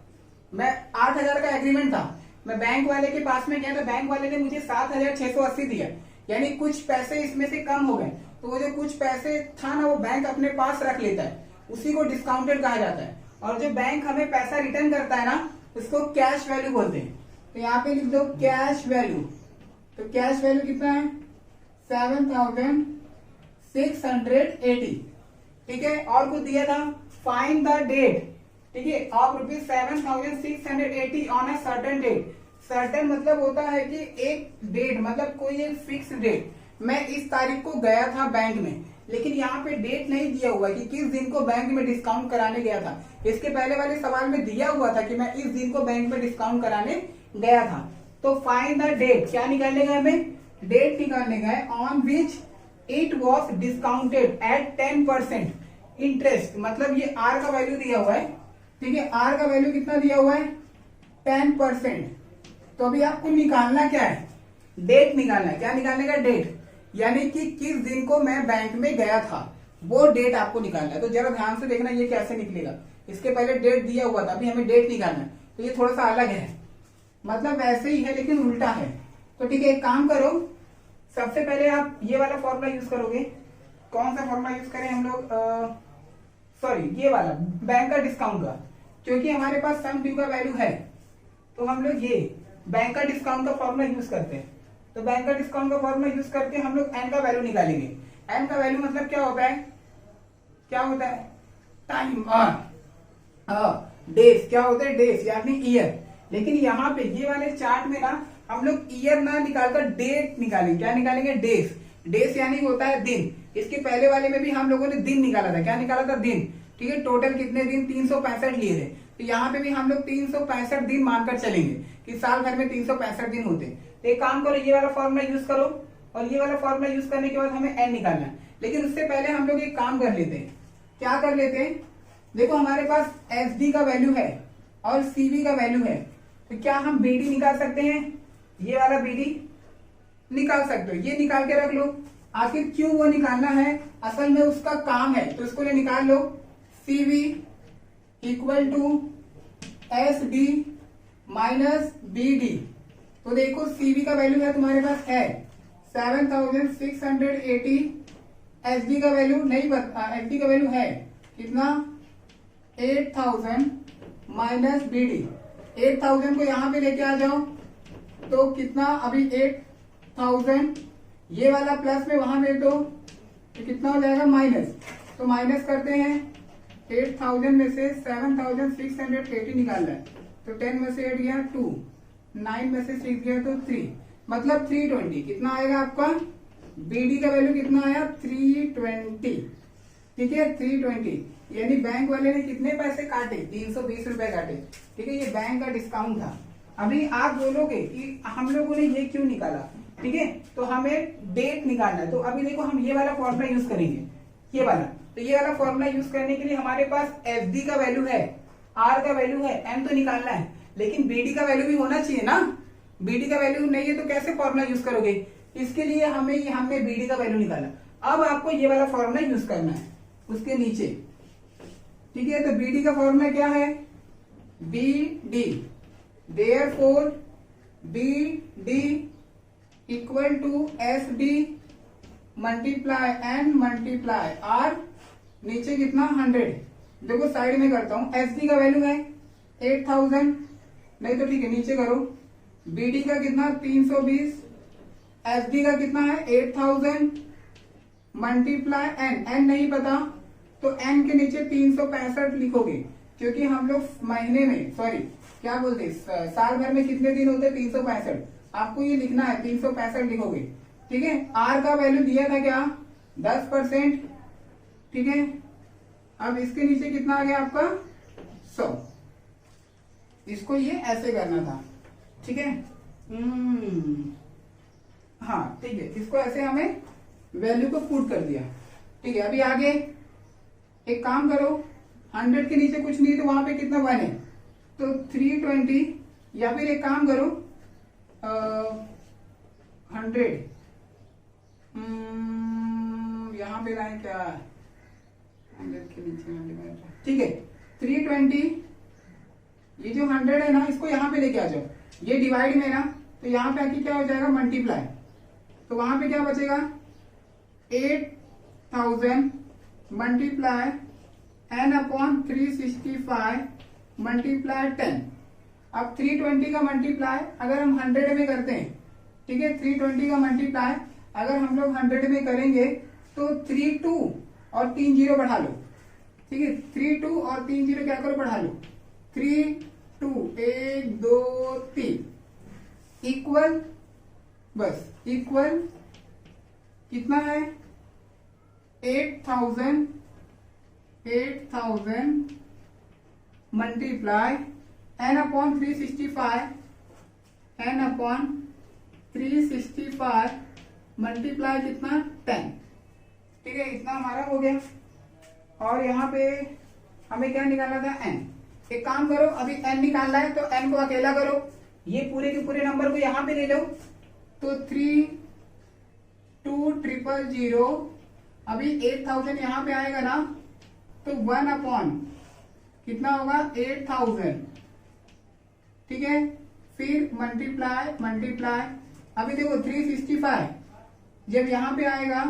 मैं 8,000 का एग्रीमेंट था, मैं बैंक वाले के पास में गया तो बैंक वाले ने मुझे 7,680 दिया, यानी कुछ पैसे इसमें से कम हो गए। तो वो जो कुछ पैसे था ना वो बैंक अपने पास रख लेता है, उसी को डिस्काउंटेड कहा जाता है। और जो बैंक हमें पैसा रिटर्न करता है ना उसको कैश वैल्यू बोलते हैं। तो यहाँ पे लिख दो कैश वैल्यू। तो कैश वैल्यू कितना है 7,680। ठीक है, और कुछ दिया था फाइंड द डेट। ठीक है, of ₹7,680 on a certain date. Certain मतलब होता है कि एक डेट, मतलब कोई एक फिक्स डेट। मैं इस तारीख को गया था बैंक में, लेकिन यहाँ पे डेट नहीं दिया हुआ कि किस दिन को बैंक में डिस्काउंट कराने गया था। इसके पहले वाले सवाल में दिया हुआ था कि मैं इस दिन को बैंक में डिस्काउंट कराने गया था। तो फाइंड द डेट, क्या निकालने का हमें, डेट निकालने का है on which it was discounted eight 10% interest. मतलब ये आर का वैल्यू दिया हुआ है। ठीक है, आर का वैल्यू कितना दिया हुआ है 10%। तो अभी आपको निकालना क्या है, डेट निकालना है। क्या निकालने का, डेट, यानी कि किस दिन को मैं बैंक में गया था वो डेट आपको निकालना है। तो जरा ध्यान से देखना ये कैसे निकलेगा। इसके पहले डेट दिया हुआ था, अभी हमें डेट निकालना है। तो ये थोड़ा सा अलग है, मतलब वैसे ही है लेकिन उल्टा है। तो ठीक है, एक काम करो, सबसे पहले आप ये वाला फॉर्मूला यूज करोगे। कौन सा फॉर्मूला यूज करें हम लोग, सॉरी ये वाला बैंक का डिस्काउंट का, क्योंकि हमारे पास सम ड्यू का वैल्यू है तो हम लोग ये बैंक का डिस्काउंट का फॉर्मूला यूज करते हैं। तो बैंक का डिस्काउंट का फॉर्मूला यूज करके हम लोग एन का वैल्यू निकालेंगे। एन का वैल्यू मतलब क्या होता है, क्या होता है, टाइम, डेज, क्या होता है डेज यानी ईयर। लेकिन यहाँ पे ये वाले चार्ट में ना हम लोग ईयर ना निकालकर डेट निकालेंगे। क्या निकालेंगे, डेज। डेज यानी होता है दिन। इसके पहले वाले में भी हम लोगों ने दिन निकाला था। क्या निकाला था, दिन। ठीक है, टोटल कितने दिन, 365 लिए थे। तो यहाँ पे भी हम लोग 365 दिन मानकर चलेंगे कि साल भर में 365 दिन होते। तो एक काम करो, ये वाला फॉर्मूला यूज करो और ये वाला फॉर्मूला यूज करने के बाद हमें एन निकालना है। लेकिन उससे पहले हम लोग एक काम कर लेते हैं। क्या कर लेते हैं, देखो हमारे पास एस डी का वैल्यू है और सीवी का वैल्यू है। तो क्या हम बीडी निकाल सकते हैं, ये वाला बीडी निकाल सकते हो, ये निकाल के रख लो। आखिर क्यों वो निकालना है, असल में उसका काम है, तो इसको ले निकाल लो। CV equal to S D minus B D. तो देखो सीवी का वैल्यू है तुम्हारे पास है 7,680। एस डी का वैल्यू नहीं पता, एस डी का वैल्यू है कितना 8,000 माइनस बी डी। 8,000 को यहां पे लेके आ जाओ तो कितना, अभी 8,000 ये वाला प्लस में वहां भेज दो तो कितना हो जाएगा माइनस। तो माइनस करते हैं, 8,000 में से 7,680 निकालना है। तो 10 में से 8 गया 2, 9 में से 6 गया तो 3, मतलब 320। कितना आएगा आपका, बीडी का वैल्यू कितना आया 320। ठीक है, 320, यानी बैंक वाले ने कितने पैसे काटे, 320 रुपए काटे। ठीक है, ये बैंक का डिस्काउंट था। अभी आप बोलोगे कि हम लोगों ने ये क्यों निकाला, ठीक है, तो हमें डेट निकालना है। तो अभी देखो हम ये वाला फॉर्मूला यूज करेंगे, ये वाला। तो ये वाला फॉर्मूला यूज करने के लिए हमारे पास एफ डी का वैल्यू है, आर का वैल्यू है, एम तो निकालना है, लेकिन बीडी का वैल्यू भी होना चाहिए ना। बीडी का वैल्यू नहीं है तो कैसे फॉर्मूला यूज करोगे, इसके लिए हमने बीडी का वैल्यू निकाला। अब आपको ये वाला फॉर्मूला यूज करना है उसके नीचे। ठीक है, तो बीडी का फॉर्मूला क्या है, B D, therefore B D equal to S D multiply N multiply R, नीचे कितना 100। देखो साइड में करता हूं, एस डी का वैल्यू है 8,000, नहीं तो ठीक है नीचे करो, बीडी का कितना 320, एस डी का कितना है 8,000 मल्टीप्लाई एन, एन नहीं पता तो एन के नीचे 365 लिखोगे, क्योंकि हम लोग महीने में, सॉरी क्या बोलते साल भर में कितने दिन होते हैं 365, आपको ये लिखना है 365 लिखोगे। ठीक है, आर का वैल्यू दिया था क्या 10%। ठीक है, अब इसके नीचे कितना आ गया आपका 100। इसको ये ऐसे करना था, ठीक है, हाँ ठीक है, इसको ऐसे हमें वैल्यू को पुट कर दिया। ठीक है, अभी आगे एक काम करो, 100 के नीचे कुछ नहीं तो वहां पे कितना 1 है तो 320, या फिर एक काम करो 100 यहाँ पे लाए क्या 100 के नीचे, ठीक है 320 ये जो 100 है ना, इसको यहाँ पे लेके आ जाओ, ये डिवाइड में है ना, तो यहाँ पे आके क्या हो जाएगा, मल्टीप्लाई, तो वहां पे क्या बचेगा, 8000 मल्टीप्लाई n अपॉन 365 मल्टीप्लाई 10। अब 320 का मल्टीप्लाई अगर हम 100 में करते हैं, ठीक है, 320 का मल्टीप्लाई अगर हम लोग 100 में करेंगे तो 32 और 3 जीरो बढ़ा लो, ठीक है, 32 और 3 जीरो क्या करो, बढ़ा लो, 3 2 1 2 3 इक्वल, बस इक्वल कितना है, 8000 multiply n upon 365 n upon 365 multiply कितना, 10, ठीक है, इतना हमारा हो गया। और यहाँ पे हमें क्या निकालना था, n। एक काम करो, अभी n निकालना है तो n को अकेला करो, ये पूरे के पूरे नंबर को यहाँ पे ले लो, तो 32000, अभी 8000 यहाँ पे आएगा ना, तो 1 अपॉन कितना होगा, 8000, ठीक है, फिर मल्टीप्लाई मल्टीप्लाई, अभी देखो 365 जब यहाँ पे आएगा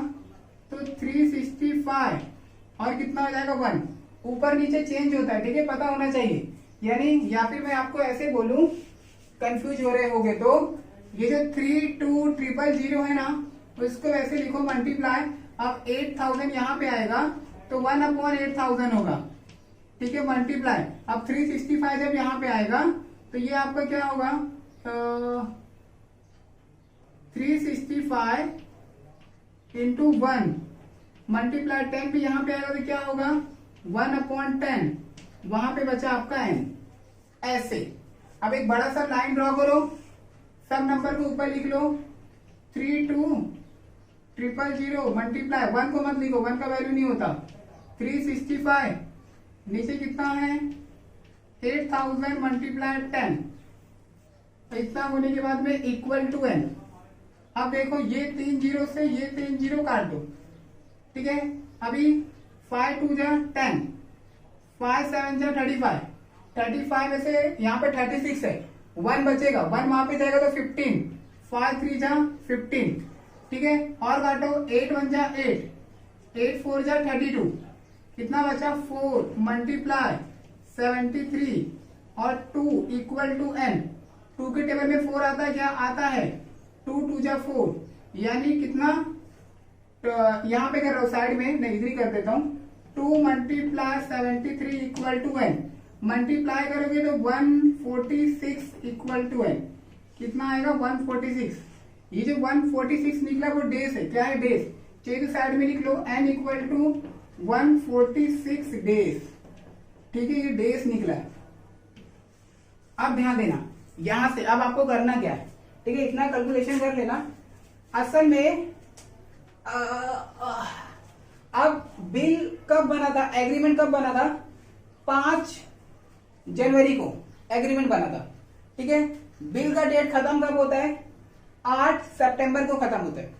तो 365 और कितना हो जाएगा, 1, ऊपर नीचे चेंज होता है, ठीक है, पता होना चाहिए, यानी या फिर मैं आपको ऐसे बोलूं, कंफ्यूज हो रहे होगे तो ये जो 32000 है ना, उसको वैसे लिखो मल्टीप्लाई, अब 8000 यहाँ पे आएगा तो 1 अपॉन 8000 होगा, ठीक है, मल्टीप्लाई, अब 365 जब यहाँ पे आएगा तो ये आपका क्या होगा, 365 इंटू 1 मल्टीप्लाई 10 भी यहाँ पे आएगा तो क्या होगा, 1 अपॉन 10, वहां पे बचा आपका n, ऐसे। अब एक बड़ा सा लाइन ड्रॉ करो, सब नंबर को ऊपर लिख लो, 32000 मल्टीप्लाई, 1 को मत लिखो, 1 का वैल्यू नहीं होता, 365 नीचे कितना है, 8000 मल्टीप्लाई 10, तो इतना होने के बाद में इक्वल टू n। अब देखो ये 3 जीरो से ये 3 जीरो काट दो, ठीक है, अभी 5 2 जा 10, 5 7 जा 35, 35 में से यहाँ पे 36 है, 1 बचेगा, 1 वहां पे जाएगा तो 15, 5 3 जा 15, ठीक है, और काटो, 8 1 जा 8, 8 4 जा 32, कितना बचा, 4 मल्टीप्लाई 73 और 2 इक्वल टू n। 2 के टेबल में 4 आता है, क्या आता है, 2 2 जा 4, यानी कितना, तो यहाँ पे कर रहा हूँ साइड में, नहीं इधर ही कर देता हूँ, 2 multiply 73 equal to n, multiply करोगे तो 146 इक्वल टू n, कितना आएगा, 146। ये जो 146 निकला वो डेज है, क्या है, डेज, चाहिए तो साइड में लिख लो, n इक्वल टू 146 डेज, ठीक है, ये डेज निकला है। अब ध्यान देना, यहां से अब आपको करना क्या है, ठीक है, इतना कैलकुलेशन कर लेना। असल में अब बिल कब बना था, एग्रीमेंट कब बना था, 5 जनवरी को एग्रीमेंट बना था, ठीक है, बिल का डेट खत्म कब होता है, 8 सितंबर को खत्म होता है,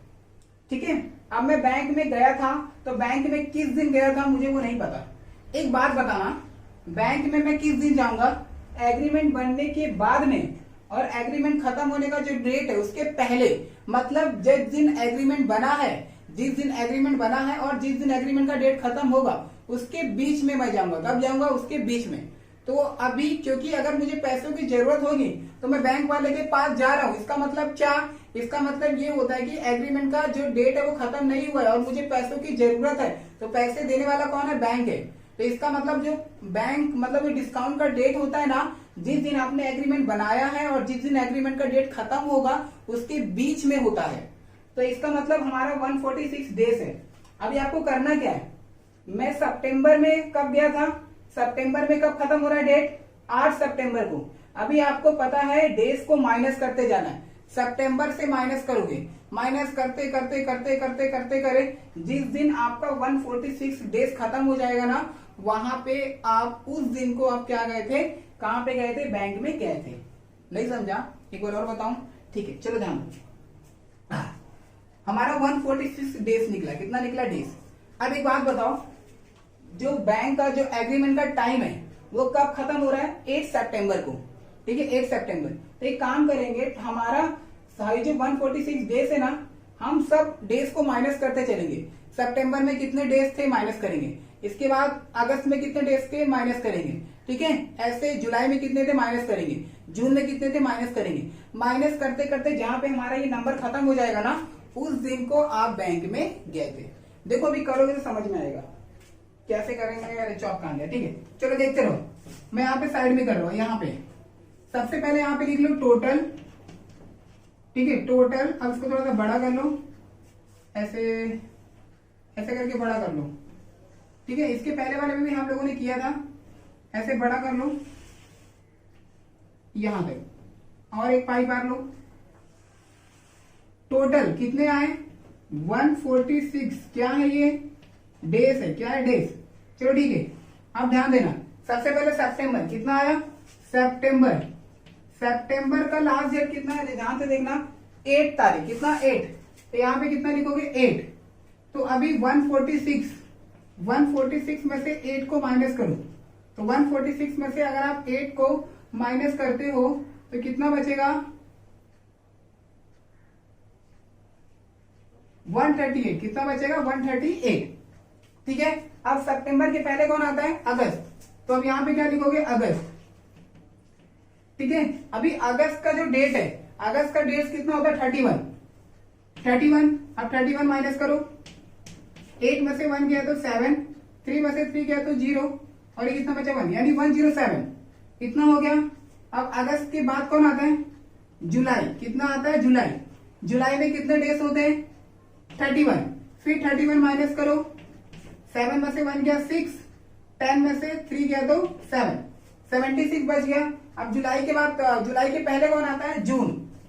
ठीक है। अब मैं बैंक में गया था, तो बैंक में किस दिन गया था मुझे वो नहीं पता। एक बात बताना, बैंक में मैं किस दिन जाऊंगा, एग्रीमेंट बनने के बाद में, और एग्रीमेंट खत्म होने का जो डेट है उसके पहले, मतलब जिस दिन एग्रीमेंट बना है, जिस दिन एग्रीमेंट बना है और जिस दिन एग्रीमेंट का डेट खत्म होगा उसके बीच में मैं जाऊंगा। कब जाऊंगा, उसके बीच में। तो अभी क्योंकि अगर मुझे पैसों की जरूरत होगी तो मैं बैंक वाले के पास जा रहा हूँ, इसका मतलब क्या, इसका मतलब ये होता है कि एग्रीमेंट का जो डेट है वो खत्म नहीं हुआ है और मुझे पैसों की जरूरत है, तो पैसे देने वाला कौन है, बैंक है। तो इसका मतलब जो बैंक मतलब डिस्काउंट का डेट होता है ना, जिस दिन आपने एग्रीमेंट बनाया है और जिस दिन एग्रीमेंट का डेट खत्म होगा उसके बीच में होता है। तो इसका मतलब हमारा 146 डेज है। अभी आपको करना क्या है, मैं सितंबर में कब गया था, सितंबर में कब खत्म हो रहा है डेट, 8 सितंबर को। अभी आपको पता है डेज को माइनस करते जाना है, सितंबर से माइनस करोगे, माइनस करते करते करते करते करते करे, जिस दिन आपका 146 डेज खत्म हो जाएगा ना, वहां पे आप उस दिन को आप क्या गए थे, कहां पे गए थे, बैंक में गए थे। नहीं समझा, एक बार और बताऊं, ठीक है, चलो ध्यान दो। हमारा 146 डेज निकला, कितना निकला, डेज। अब एक बात बताओ, जो बैंक का जो एग्रीमेंट का टाइम है वो कब खत्म हो रहा है? 8 सितंबर को। ठीक है, 8 सितंबर। तो एक काम करेंगे, हमारा जो 146 डेज है ना, हम सब डेज को माइनस करते चलेंगे। सितंबर में कितने डेज थे माइनस करेंगे, इसके बाद अगस्त में कितने डेज थे माइनस करेंगे। ठीक है, ऐसे जुलाई में कितने थे माइनस करेंगे, जून में कितने थे माइनस करेंगे। माइनस करते करते जहां पे हमारा ये नंबर खत्म हो जाएगा ना, उस दिन को आप बैंक में गए थे। देखो अभी करोगे तो समझ में आएगा कैसे करेंगे। यार चौक कहां गया? ठीक है, चलो देखते रहो। मैं यहाँ पे साइड में कर रहा हूँ। यहाँ पे सबसे पहले यहाँ पे लिख लो टोटल। ठीक है, टोटल। अब इसको थोड़ा सा बड़ा कर लो, ऐसे ऐसे करके बड़ा कर लो। ठीक है, इसके पहले वाले में भी हम लोगों ने किया था, ऐसे बड़ा कर लो यहां तक, और एक पाई मार लो। टोटल कितने आए? 146। क्या है ये? डेज है। क्या है? डेज। चलो ठीक है, अब ध्यान देना। सबसे पहले सितंबर कितना आया? सितंबर। सितंबर का लास्ट डेट कितना है? ध्यान से देखना, 8 तारीख। कितना? 8। तो यहाँ पे कितना लिखोगे? 8। तो अभी 146 में से 8 को माइनस करो। तो 146 में से अगर आप 8 को माइनस करते हो तो कितना बचेगा? 138। कितना बचेगा? 138। ठीक है, अब सितंबर के पहले कौन आता है? अगस्त। तो अब यहां पे क्या लिखोगे? अगस्त। ठीक है, अभी अगस्त का जो डेट है, अगस्त का डेट कितना होता है? 31। अब 31 माइनस करो। 8 में से 1 गया तो 7, 3 में से 3 गया तो 0, और ये कितना बचा? 1, यानी 107। इतना हो गया। अब अगस्त के बाद कौन आता है? जुलाई। कितना आता है? जुलाई। जुलाई में कितने डेज होते हैं? 31। फिर 31 माइनस करो। 7 में से 1 गया 6, 10 में से 3 गया तो 7, 76 बच गया। अब जुलाई के बाद, जुलाई के पहले कौन आता है? जून।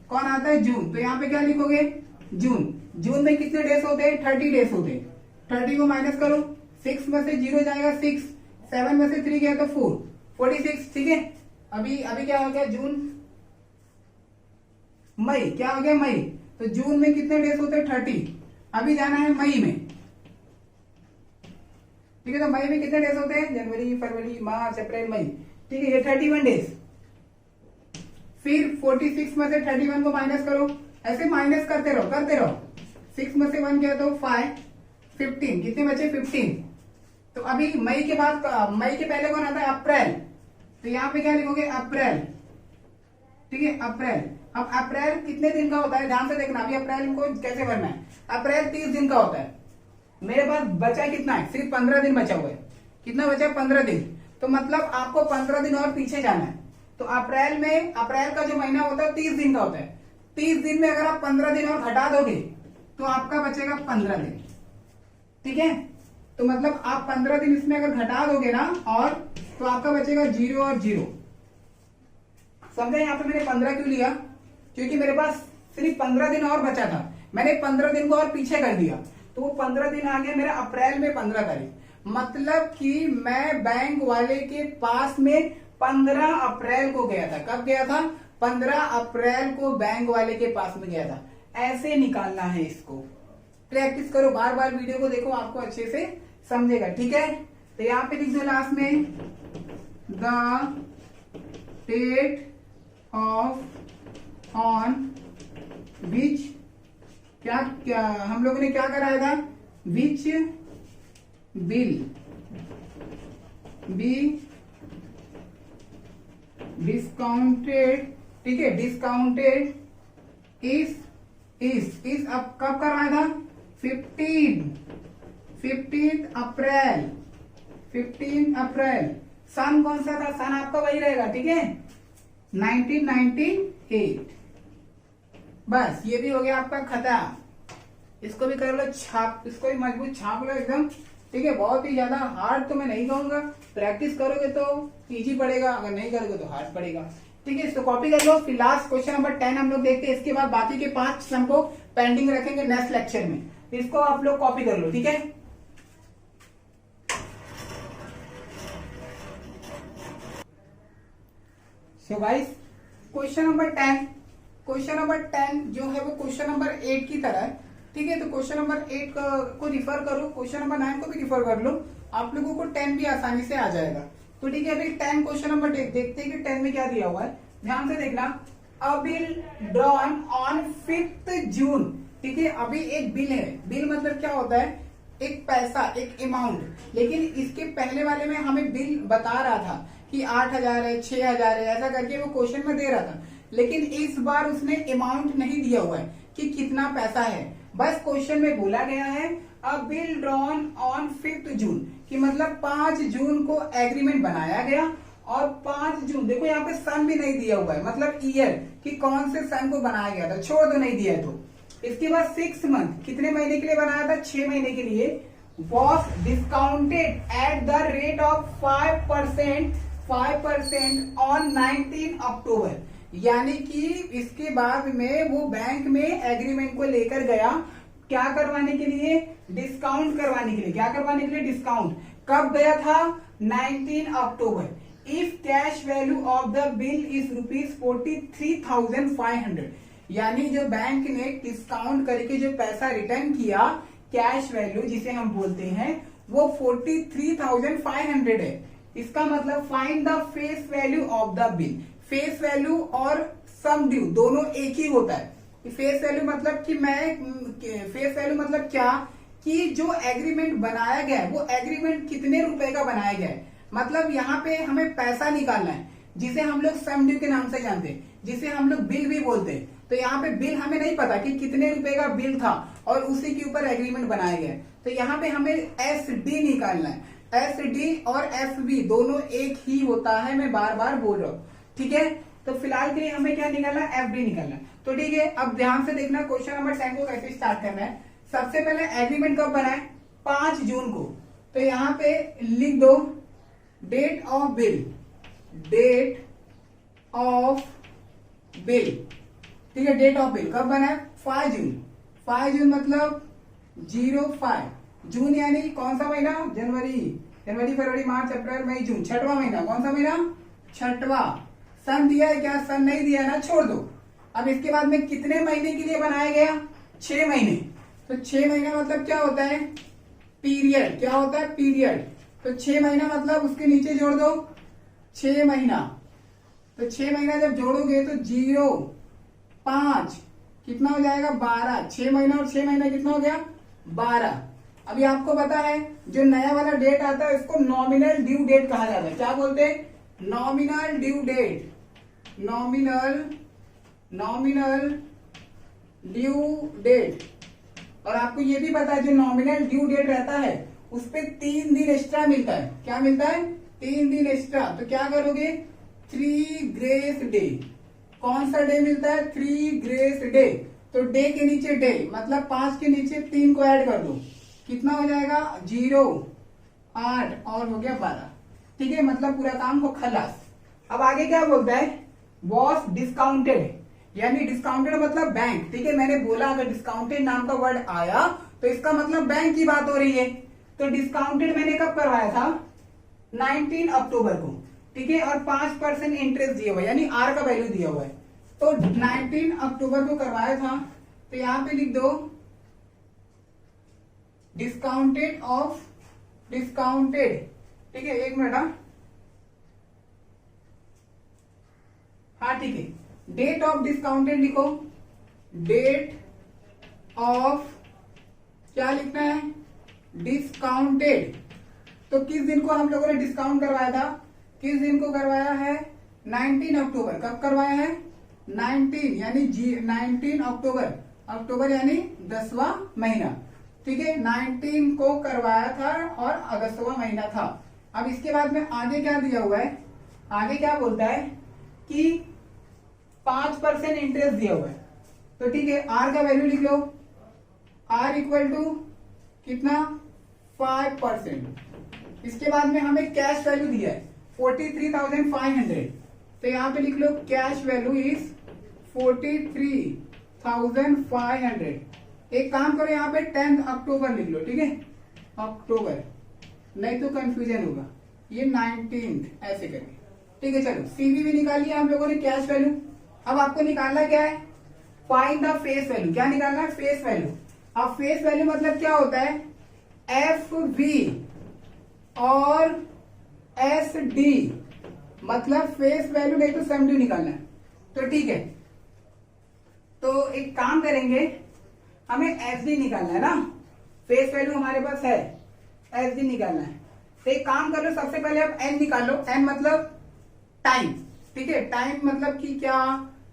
कौन आता है? जून। तो यहाँ पे क्या लिखोगे? जून। जून में कितने डेज होते हैं? 30 डेज होते हैं। 30 को माइनस करो। 6 में से 0 जाएगा 6, 7 में से 3 गया तो 4, 46। ठीक है, अभी क्या हो गया? जून, मई। क्या हो गया? मई। तो जून में कितने डेज होते हैं? 30। अभी जाना है मई में। ठीक है, तो मई में कितने डेज होते हैं? जनवरी, फरवरी, मार्च, अप्रैल, मई। ठीक है, ये 31 डेज। फिर 46 में से 31 को माइनस करो। ऐसे माइनस करते रहो। 6 में से 1 गया तो 5, 15। कितने बचे? 15। तो अभी मई के बाद, मई के पहले कौन आता है? अप्रैल। तो यहाँ पे क्या लिखोगे? अप्रैल। ठीक है, अप्रैल। अब अप्रैल कितने दिन का होता है? ध्यान से देखना। अभी अप्रैल को कैसे भरना है? अप्रैल 30 दिन का होता है। मेरे पास बचा कितना है? सिर्फ 15 दिन बचा हुआ है। कितना बचा? 15 दिन। तो मतलब आपको 15 दिन और पीछे जाना है। तो अप्रैल का जो महीना होता है 30 दिन का होता है। 30 दिन में अगर आप 15 दिन और घटा दोगे तो आपका बचेगा 15 दिन। ठीक है, तो मतलब आप 15 दिन इसमें अगर घटा दोगे ना, और तो आपका बचेगा 0 और 0। समझे? यहाँ पे मैंने 15 क्यों लिया? क्योंकि मेरे पास सिर्फ 15 दिन और बचा था। मैंने 15 दिन को और पीछे कर दिया, तो वो 15 दिन आ गया मेरा अप्रैल में 15 तारीख। मतलब कि मैं बैंक वाले के पास में 15 अप्रैल को गया था। कब गया था? 15 अप्रैल को बैंक वाले के पास में गया था। ऐसे निकालना है इसको। प्रैक्टिस करो, बार बार वीडियो को देखो, आपको अच्छे से समझेगा। ठीक है, तो यहाँ पे लिख दो लास्ट में the date of on which, क्या हम लोगों ने क्या कराया था? Which bill be discounted. ठीक है, डिस्काउंटेड इस अब कब कराया था? 15 अप्रैल। 15 अप्रैल। सन कौन सा था? सन आपका वही रहेगा। ठीक है, 1998। बस ये भी हो गया आपका खत्म। इसको भी कर लो छाप, इसको भी मजबूत छाप लो एकदम। ठीक है, बहुत ही ज्यादा हार्ड तो मैं नहीं कहूंगा। प्रैक्टिस करोगे तो इजी पड़ेगा, अगर नहीं करोगे तो हार्ड पड़ेगा। ठीक है, इसको कॉपी कर लो। फिर लास्ट क्वेश्चन नंबर 10 हम लोग देखते हैं। इसके बाद बाकी के 5 सम को पेंडिंग रखेंगे नेक्स्ट लेक्चर में। इसको आप लोग कॉपी कर लो। ठीक है, सो गाइस क्वेश्चन नंबर 10 जो है वो क्वेश्चन नंबर 8 की तरह है। ठीक है, तो क्वेश्चन नंबर 8 को रिफर करो, क्वेश्चन नंबर 9 को भी रिफर कर लो। आप लोगों को 10 भी आसानी से आ जाएगा। तो ठीक है, अभी 10 क्वेश्चन नंबर देखते हैं कि 10 में क्या दिया हुआ है। ध्यान से देखना, अ बिल ड्रॉन ऑन 5 जून। ठीक है, अभी एक बिल है। बिल मतलब क्या होता है, एक पैसा, एक अमाउंट। लेकिन इसके पहले वाले में हमें बिल बता रहा था कि 8,000 है, 6,000 है, ऐसा करके वो क्वेश्चन में दे रहा था। लेकिन इस बार उसने अमाउंट नहीं दिया हुआ है कि कितना पैसा है। बस क्वेश्चन में बोला गया है अ बिल ड्रॉन ऑन 5 जून, कि मतलब 5 जून को एग्रीमेंट बनाया गया। और 5 जून, देखो यहाँ पे सन भी नहीं दिया हुआ है, मतलब ईयर कि कौन से सन को बनाया गया था, छोड़ दो नहीं दिया है तो। इसके बाद 6 मंथ, कितने महीने के लिए बनाया था, 6 महीने के लिए। Was discounted at the rate of 5% on 19 अक्टूबर। यानी कि इसके बाद में वो बैंक में एग्रीमेंट को लेकर गया, क्या करवाने के लिए, डिस्काउंट करवाने के लिए। क्या करवाने के लिए, डिस्काउंट। कब गया था, 19 अक्टूबर। If cash value of the bill is ₹43,500, यानी जो बैंक ने डिस्काउंट करके जो पैसा रिटर्न किया, कैश वैल्यू जिसे हम बोलते हैं, वो 43,500 है। इसका मतलब find the face value of the bill. Face value और सम ड्यू दोनों एक ही होता है। फेस वैल्यू मतलब कि फेस वैल्यू मतलब क्या, कि जो एग्रीमेंट बनाया गया है वो एग्रीमेंट कितने रुपए का बनाया गया है। मतलब यहाँ पे हमें पैसा निकालना है, जिसे हम लोग सम ड्यू के नाम से जानते हैं, जिसे हम लोग बिल भी बोलते हैं। तो यहाँ पे बिल हमें नहीं पता कि कितने रुपए का बिल था और उसी के ऊपर एग्रीमेंट बनाया गया है। तो यहाँ पे हमें SD निकालना है। SD और FB दोनों एक ही होता है, मैं बार बार बोल रहा हूँ। ठीक है, तो फिलहाल के लिए हमें क्या निकालना है, FD निकालना है। तो ठीक है, अब ध्यान से देखना क्वेश्चन नंबर 10 को कैसे स्टार्ट करना है। सबसे पहले एग्रीमेंट कब बना है, 5 जून को। तो यहाँ पे लिख दो date of bill, date of bill. ठीक है, डेट ऑफ बिल कब बना है, 5 जून। 5 जून मतलब 05 जून, यानी कौन सा महीना, जनवरी, फरवरी, मार्च, अप्रैल, मई, जून, 6वां महीना। कौन सा महीना, 6वां। सन दिया है क्या, सन नहीं दिया है ना, छोड़ दो। अब इसके बाद में कितने महीने के लिए बनाया गया, 6 महीने। तो 6 महीना मतलब क्या होता है, पीरियड। क्या होता है, पीरियड। तो 6 महीना मतलब उसके नीचे जोड़ दो 6 महीना। तो 6 महीना जब जोड़ोगे तो 0, 5 कितना हो जाएगा, 12। 6 महीना और 6 महीना कितना हो गया, 12। अभी आपको पता है जो नया वाला डेट आता है उसको नॉमिनल ड्यू डेट कहा जाता है। क्या बोलते हैं, nominal due date. Nominal due date. और आपको ये भी पता है जो नॉमिनल ड्यू डेट रहता है उस पे 3 दिन एक्स्ट्रा मिलता है। क्या मिलता है, 3 दिन एक्स्ट्रा। तो क्या करोगे, 3 ग्रेस डे। कौन सा डे मिलता है, 3 ग्रेस डे। तो डे के नीचे डे, मतलब 5 के नीचे 3 को ऐड कर दो, कितना हो जाएगा, 0, 8 और हो गया 12। ठीक है, मतलब पूरा काम को खलास। अब आगे क्या बोलता है, वॉज डिस्काउंटेड, यानी डिस्काउंटेड मतलब बैंक। ठीक है, मैंने बोला अगर डिस्काउंटेड नाम का वर्ड आया तो इसका मतलब बैंक की बात हो रही है। तो डिस्काउंटेड मैंने कब करवाया था, 19 अक्टूबर को। ठीक है, और 5% इंटरेस्ट दिया हुआ है, यानी R का वैल्यू दिया हुआ है। तो 19 अक्टूबर को करवाया था। तो यहां पे लिख दो डिस्काउंटेड ऑफ डिस्काउंटेड। ठीक है, 1 मिनट। हाँ ठीक है, डेट ऑफ डिस्काउंटेड लिखो। डेट ऑफ क्या लिखना है, डिस्काउंटेड। तो किस दिन को हम लोगों ने डिस्काउंट करवाया था, किस दिन को करवाया है, 19 अक्टूबर। कब करवाया है, 19 यानी 19 अक्टूबर। अक्टूबर यानी 10वां महीना। ठीक है, 19 को करवाया था और अगस्तवां महीना था। अब इसके बाद में आगे क्या दिया हुआ है, आगे क्या बोलता है कि 5% इंटरेस्ट दिया हुआ है। तो ठीक है, R का वैल्यू लिख लो। R इक्वल टू कितना, 5%। इसके बाद में हमें कैश वैल्यू दिया है 43,500। तो यहां पे लिख लो कैश वैल्यू इज 43,500। एक काम करो, यहाँ पे 10 अक्टूबर लिख लो। ठीक है, अक्टूबर, नहीं तो कंफ्यूजन होगा। ये 19 ऐसे करके। ठीक है, चलो सीवी भी निकाल लिया हम लोगों ने, कैश वैल्यू। अब आपको निकालना क्या है, फाइंड द फेस वैल्यू। क्या निकालना है, फेस वैल्यू। अब फेस वैल्यू मतलब क्या होता है, FV और एस डी मतलब फेस वैल्यू नहीं तो 70 निकालना है। तो ठीक है, तो एक काम करेंगे, हमें एस डी निकालना है ना, फेस वैल्यू हमारे पास है, एस डी निकालना है। तो एक काम कर लो, सबसे पहले आप एन निकाल लो। एन मतलब टाइम, ठीक है, टाइम मतलब कि क्या,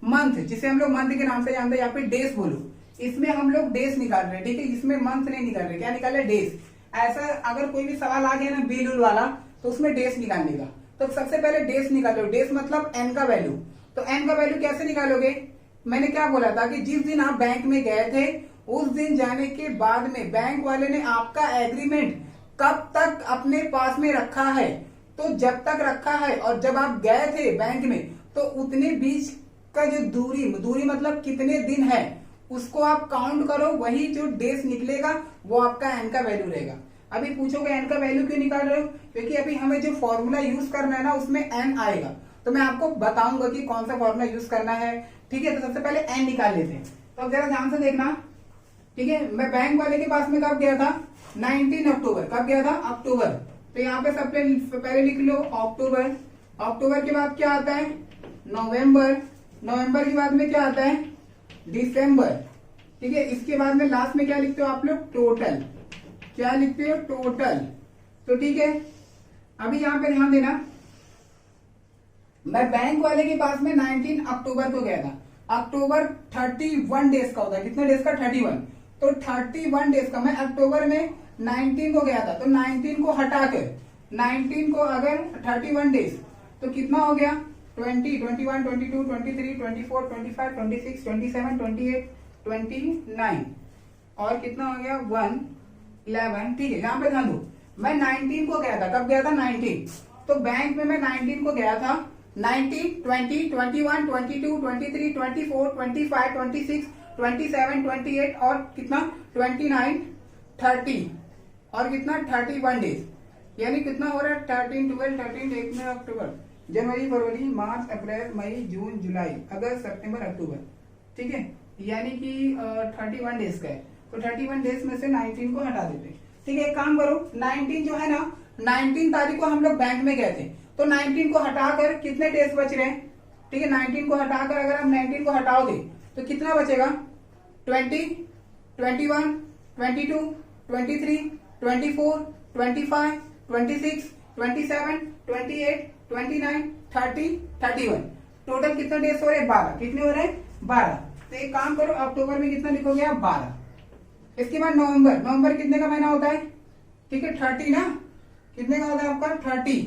मंथ, जिसे हम लोग मंथ के नाम से जानते हैं, या फिर डेज बोलो। इसमें हम लोग डेज निकाल रहे हैं, ठीक है, इसमें मंथ नहीं निकाल रहे। क्या निकाल रहे, डेज। ऐसा अगर कोई भी सवाल आ गया ना बिल उल वाला, तो उसमें डेज निकालने का। तो सबसे पहले डेज निकालो। डेज मतलब एन का वैल्यू। तो एन का वैल्यू कैसे निकालोगे, मैंने क्या बोला था कि जिस दिन आप बैंक में गए थे, उस दिन जाने के बाद में बैंक वाले ने आपका एग्रीमेंट कब तक अपने पास में रखा है। तो जब तक रखा है और जब आप गए थे बैंक में, तो उतने बीच का जो दूरी मतलब कितने दिन है, उसको आप काउंट करो। वही जो डेज निकलेगा वो आपका एन का वैल्यू रहेगा। अभी पूछोगे एन का वैल्यू क्यों निकाल रहे हो, क्योंकि अभी हमें जो फॉर्मूला यूज करना है ना, उसमें एन आएगा। तो मैं आपको बताऊंगा कि कौन सा फॉर्मूला यूज करना है, ठीक है। तो सबसे पहले एन निकाल लेते हैं। तो अब जरा ध्यान से देखना, ठीक है। मैं बैंक वाले के पास में कब गया था, 19 अक्टूबर। कब गया था, अक्टूबर। तो यहाँ पे सबसे पहले लिख लो अक्टूबर। अक्टूबर के बाद क्या आता है, नवंबर। नवंबर के बाद में क्या आता है, दिसंबर, ठीक है। इसके बाद में लास्ट में क्या लिखते हो आप लोग, टोटल। क्या लिखते हो, टोटल। तो ठीक है, अभी यहाँ पे ध्यान देना, मैं बैंक वाले के पास में 19 अक्टूबर को गया था। अक्टूबर 31 डेज का होता है, कितने डेज का, 31। तो 31 डेज का, मैं अक्टूबर में 19 को गया था, तो 19 को हटाकर 19 को अगर 31 डेज, तो कितना हो गया, 20, 21, 22, 23, 24, 25, 26, 27, 28, 29 और कितना हो गया, 1, 11, ठीक है। यहाँ पे ध्यान दो, मैं 19 को गया था। कब गया था, 19। तो बैंक में मैं 19 को गया था। 19, 20, 21, 22, 23, 24, 25, 26, 27, 28 और कितना, 29, 30 और कितना, 31 डेज। यानी कितना हो रहा है, 13, 12, 13, 1 में अक्टूबर, जनवरी, फरवरी, मार्च, अप्रैल, मई, जून, जुलाई, अगस्त, सितंबर, अक्टूबर, ठीक है। यानी कि 31 डेज का है। तो 31 डेज में से 19 को हटा देते, ठीक है। एक काम करो, 19 जो है ना, 19 तारीख को हम लोग बैंक में गए थे, तो 19 को हटाकर कितने डेज बच रहे हैं, ठीक है। 19 को हटाकर अगर आप 19 को हटाओगे तो कितना बचेगा, 20, 21, 22, 23, 24, 25, 26, 27, 28, 29, 30, 31। टोटल कितने डेज हो रहे हैं, 12। कितने हो रहे हैं, 12। तो एक काम करो, अक्टूबर में कितना लिखोगे आप, 12। इसके बाद नवंबर। नवंबर कितने का महीना होता है, ठीक है, 30 ना, कितने का होता है आपका, 30।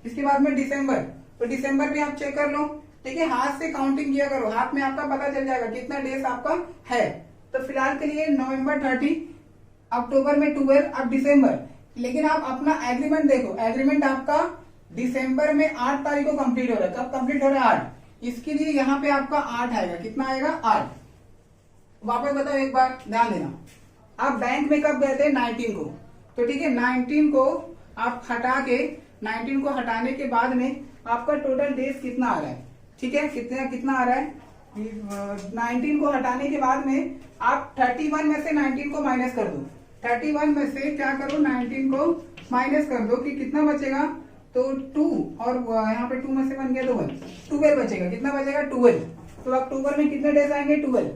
इसके बाद में दिसंबर। तो दिसंबर भी आप चेक कर लो, ठीक है। हाथ से काउंटिंग किया करो, हाथ में आपका पता चल जाएगा कितना डेज आपका है। तो फिलहाल के लिए नवंबर 30, अक्टूबर में 12, अब दिसंबर। लेकिन आप अपना एग्रीमेंट देखो, एग्रीमेंट आपका दिसंबर में 8 तारीख को कंप्लीट हो रहा है। कब कंप्लीट हो रहा है, 8। इसके लिए यहाँ पे आपका 8 आएगा। कितना आएगा, 8। वापस बताओ एक बार, ध्यान देना। आप बैंक में कब गए थे, 19 को। तो ठीक है, 19 को आप हटा के, 19 को हटाने के बाद में आपका टोटल डेज कितना आ रहा है, ठीक है। कितना आ रहा है, 19 को हटाने के बाद में आप 31 में से 19 को माइनस कर दो। 31 में से क्या करो, 19 को माइनस कर दो कि कितना बचेगा, तो 2 और यहाँ पे 2 में से 1 गया तो 1, 12 बचेगा। कितना बचेगा, 12। तो अक्टूबर में कितने डेज आएंगे, 12।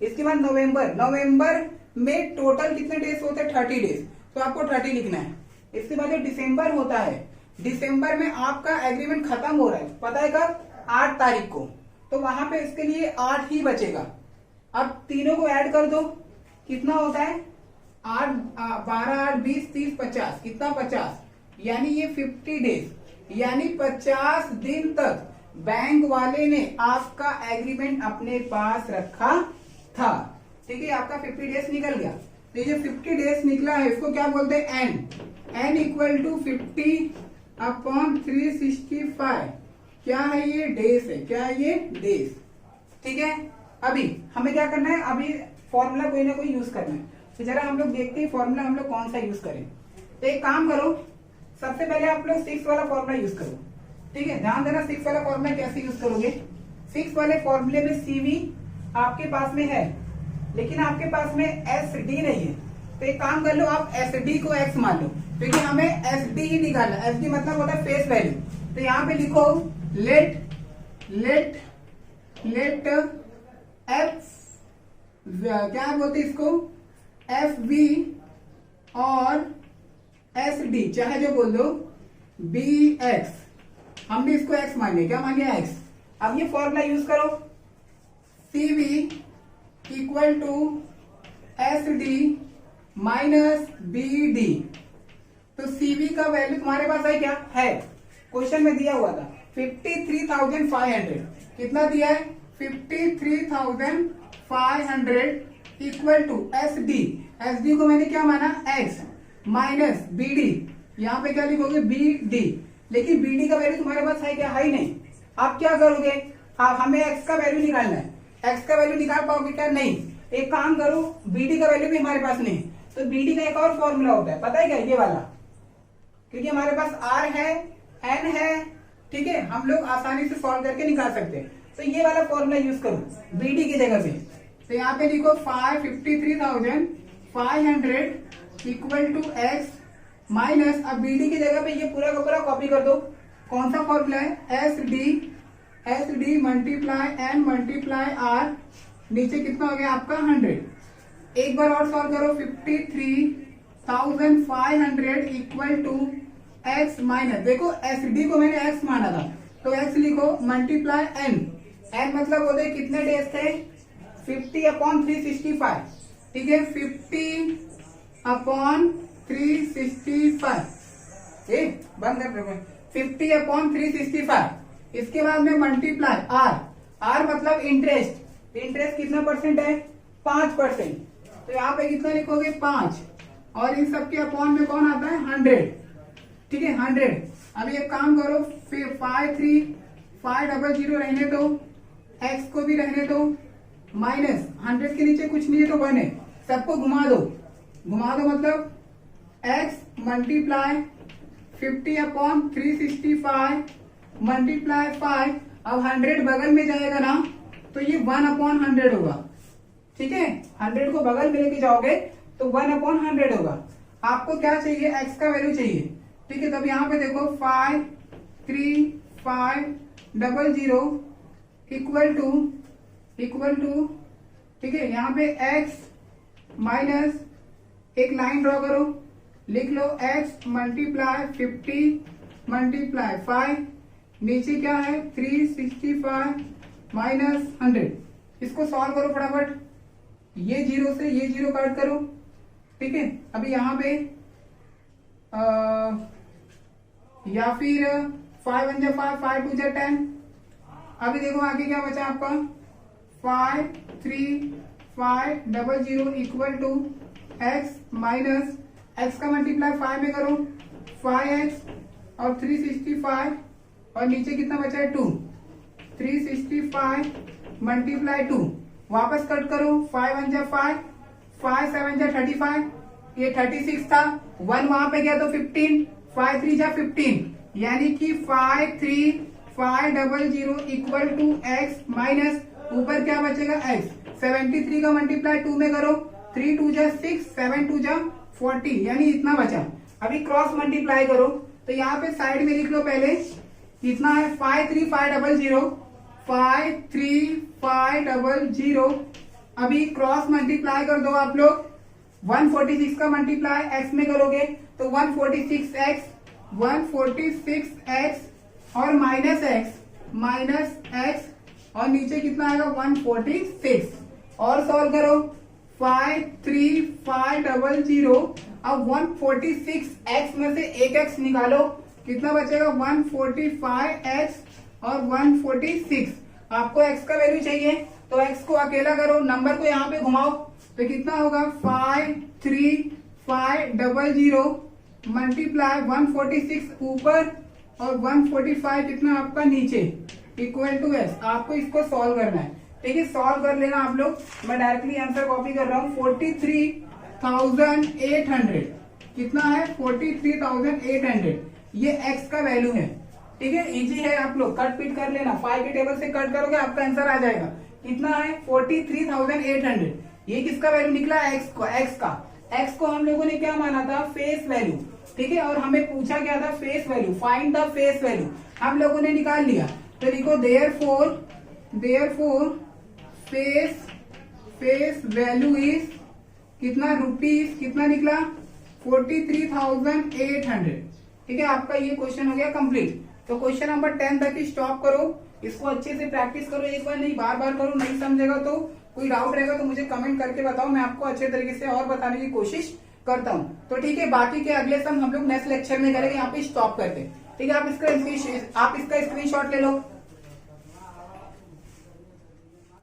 इसके बाद नवंबर। नवंबर में टोटल कितने डेज होते हैं, 30 डेज। तो आपको 30 लिखना है। इसके बाद जो दिसंबर होता है, दिसंबर में आपका एग्रीमेंट खत्म हो रहा है, पता है कब, 8 तारीख को। तो वहां पे इसके लिए 8 ही बचेगा। अब तीनों को ऐड कर दो, कितना होता है, 8, 12, 8, 20, 30, 50। कितना, 50। यानी ये 50 डेज, यानी 50 दिन तक बैंक वाले ने आपका एग्रीमेंट अपने पास रखा था, ठीक है। आपका 50 डेज निकल गया। तो ये जो 50 डेज निकला है, इसको क्या बोलते हैं, एन इक्वल टू 50/365। क्या है ये, डेज है। क्या है ये, डेज, ठीक है। अभी हमें क्या करना है, अभी फॉर्मूला कोई ना कोई यूज करना है। तो जरा हम लोग देखते हैं फॉर्मूला हम लोग कौन सा यूज करें। तो एक काम करो, सबसे पहले आप लोग 6 वाला फॉर्मूला यूज करो, ठीक है। ध्यान देना 6 वाला फॉर्मूला कैसे यूज करोगे। 6 वाले फॉर्मूले में CV आपके पास में है, लेकिन आपके पास में SD नहीं है। तो एक काम कर लो, आप एस डी को एक्स मान लो, क्योंकि हमें एस डी ही निकालना। एस डी मतलब होता है फेस वैल्यू। तो यहाँ पे लिखो लेट एफ, क्या बोलते इसको, एफ बी और एस डी चाहे जो बोल दो, बी एक्स, हमने इसको एक्स मान लिया। क्या मान लिया? एक्स। अब ये फॉर्मूला यूज करो, C B equal to S D minus B D. तो सीबी का वैल्यू तुम्हारे पास है क्या? है, क्वेश्चन में दिया हुआ था 53,500। कितना दिया है? 53,500 equal to S D. S D को मैंने क्या माना? X minus B D. यहाँ पे क्या लिखोगे? B D. लेकिन बी डी का वैल्यू तुम्हारे पास है क्या? है ही नहीं। आप क्या करोगे? हमें एक्स का वैल्यू निकालना है। एक्स का वैल्यू निकाल पाओगे क्या? नहीं। एक काम करो, बी डी का वैल्यू भी हमारे पास नहीं, तो बी डी का एक और फॉर्मूला होता है, पता है क्या? ये वाला, क्योंकि हमारे पास आर है, एन है, ठीक है, हम लोग आसानी से सॉल्व करके निकाल सकते हैं। तो ये वाला फॉर्मूला यूज करो बीडी की जगह पे। तो यहाँ पे लिखो 53,500 इक्वल टू एक्स माइनस, अब बीडी की जगह पे ये पूरा का पूरा कॉपी कर दो। कौन सा फॉर्मूला है? S D multiply N multiply R, नीचे कितना हो गया आपका? 100। एक बार और सॉल्व करो, 53,500 इक्वल टू एक्स माइनस, देखो एस डी को मैंने एक्स माना था, तो एक्स लिखो मल्टीप्लाई एन। एन मतलब होते कितने डेज थे? 50/365, ठीक है, 50/365, ठीक, बंद कर दो, 50/365। इसके बाद में मल्टीप्लाई आर, आर मतलब इंटरेस्ट, इंटरेस्ट कितना परसेंट है? 5%। तो यहाँ पे कितना लिखोगे? 5, और इन सबके अपॉन में कौन आता है? 100, ठीक है, 100। अभी एक काम करो, फिर 53,500 रहने दो, एक्स को भी रहने दो, माइनस 100 के नीचे कुछ नहीं है तो 1 है, सबको घुमा दो मतलब एक्स मल्टीप्लाई 50/365 मल्टीप्लाई 5। अब 100 बगल में जाएगा ना, तो ये 1/100 होगा, ठीक है, 100 को बगल में लेके जाओगे तो 1/100 होगा। आपको क्या चाहिए? एक्स का वैल्यू चाहिए, ठीक है। तब यहाँ पे देखो 53,500 इक्वल टू, ठीक है, यहाँ पे एक्स माइनस, एक लाइन ड्रॉ करो, लिख लो एक्स मल्टीप्लाई 50 मल्टीप्लाई 5, नीचे क्या है? 365 माइनस 100। इसको सॉल्व करो फटाफट, ये जीरो से ये जीरो काट करो, ठीक है। अभी यहाँ पे या फिर 5 1 5, 5 2 10। अभी देखो आगे क्या बचा आपका? 53,500 equal to X minus, X का मल्टीप्लाई 5 में करो, 5x और 365, और नीचे कितना बचा है? 2, 365 मल्टीप्लाई 2, वापस कट करो, 5 1 5, 5 7 35, ये 36 था, 1 वहां पे गया तो 15, 5 3 15, यानी कि 53,500 इक्वल टू एक्स माइनस, ऊपर क्या बचेगा? एक्स। 73 का मल्टीप्लाई 2 में करो, 3 2 6, 7 2 40, यानी इतना बचा। अभी क्रॉस मल्टीप्लाई करो, तो यहाँ पे साइड में लिख लो पहले, कितना है? 53,500। अभी क्रॉस मल्टीप्लाई कर दो आप लोग, 146 का मल्टीप्लाई एक्स में करोगे तो 146x और माइनस एक्स, और नीचे कितना आएगा? 146। और सॉल्व करो, 53,500। अब 146x में से एक x निकालो, कितना बचेगा? 145x और 146। आपको x का वैल्यू चाहिए तो x को अकेला करो, नंबर को यहाँ पे घुमाओ, तो कितना होगा? 53,500 मल्टीप्लाई 146 ऊपर और 145 कितना आपका नीचे, इक्वल टू s। आपको इसको सॉल्व करना है, ठीक है, सॉल्व कर लेना आप लोग। मैं डायरेक्टली आंसर कॉपी कर रहा हूँ। 43,800 कितना है? 43,800, ये x का वैल्यू है, ठीक है, इजी है, आप लोग कट पीट कर लेना, 5 के टेबल से कट करोगे आपका आंसर आ जाएगा। कितना है? 43,800। ये किसका वैल्यू निकला? x का। एक्स को हम लोगों ने क्या माना था, फेस वैल्यू, ठीक है, और हमें पूछा क्या था, face value, find the face value, हम लोगों ने निकाल लिया। तो लिखो देयरफॉर फेस वैल्यू इज कितना, रुपीज कितना निकला, 43,800, ठीक है। आपका ये क्वेश्चन हो गया कंप्लीट। तो क्वेश्चन नंबर 10 तक ही स्टॉप करो, इसको अच्छे से प्रैक्टिस करो, एक बार नहीं बार बार करो, नहीं समझेगा तो कोई डाउट रहेगा तो मुझे कमेंट करके बताओ, मैं आपको अच्छे तरीके से और बताने की कोशिश करता हूँ। तो ठीक है, बाकी के अगले सम हम लोग नेक्स्ट लेक्चर में करेंगे, यहाँ पे स्टॉप करते हैं, ठीक है। आप इसका स्क्रीनशॉट ले लो।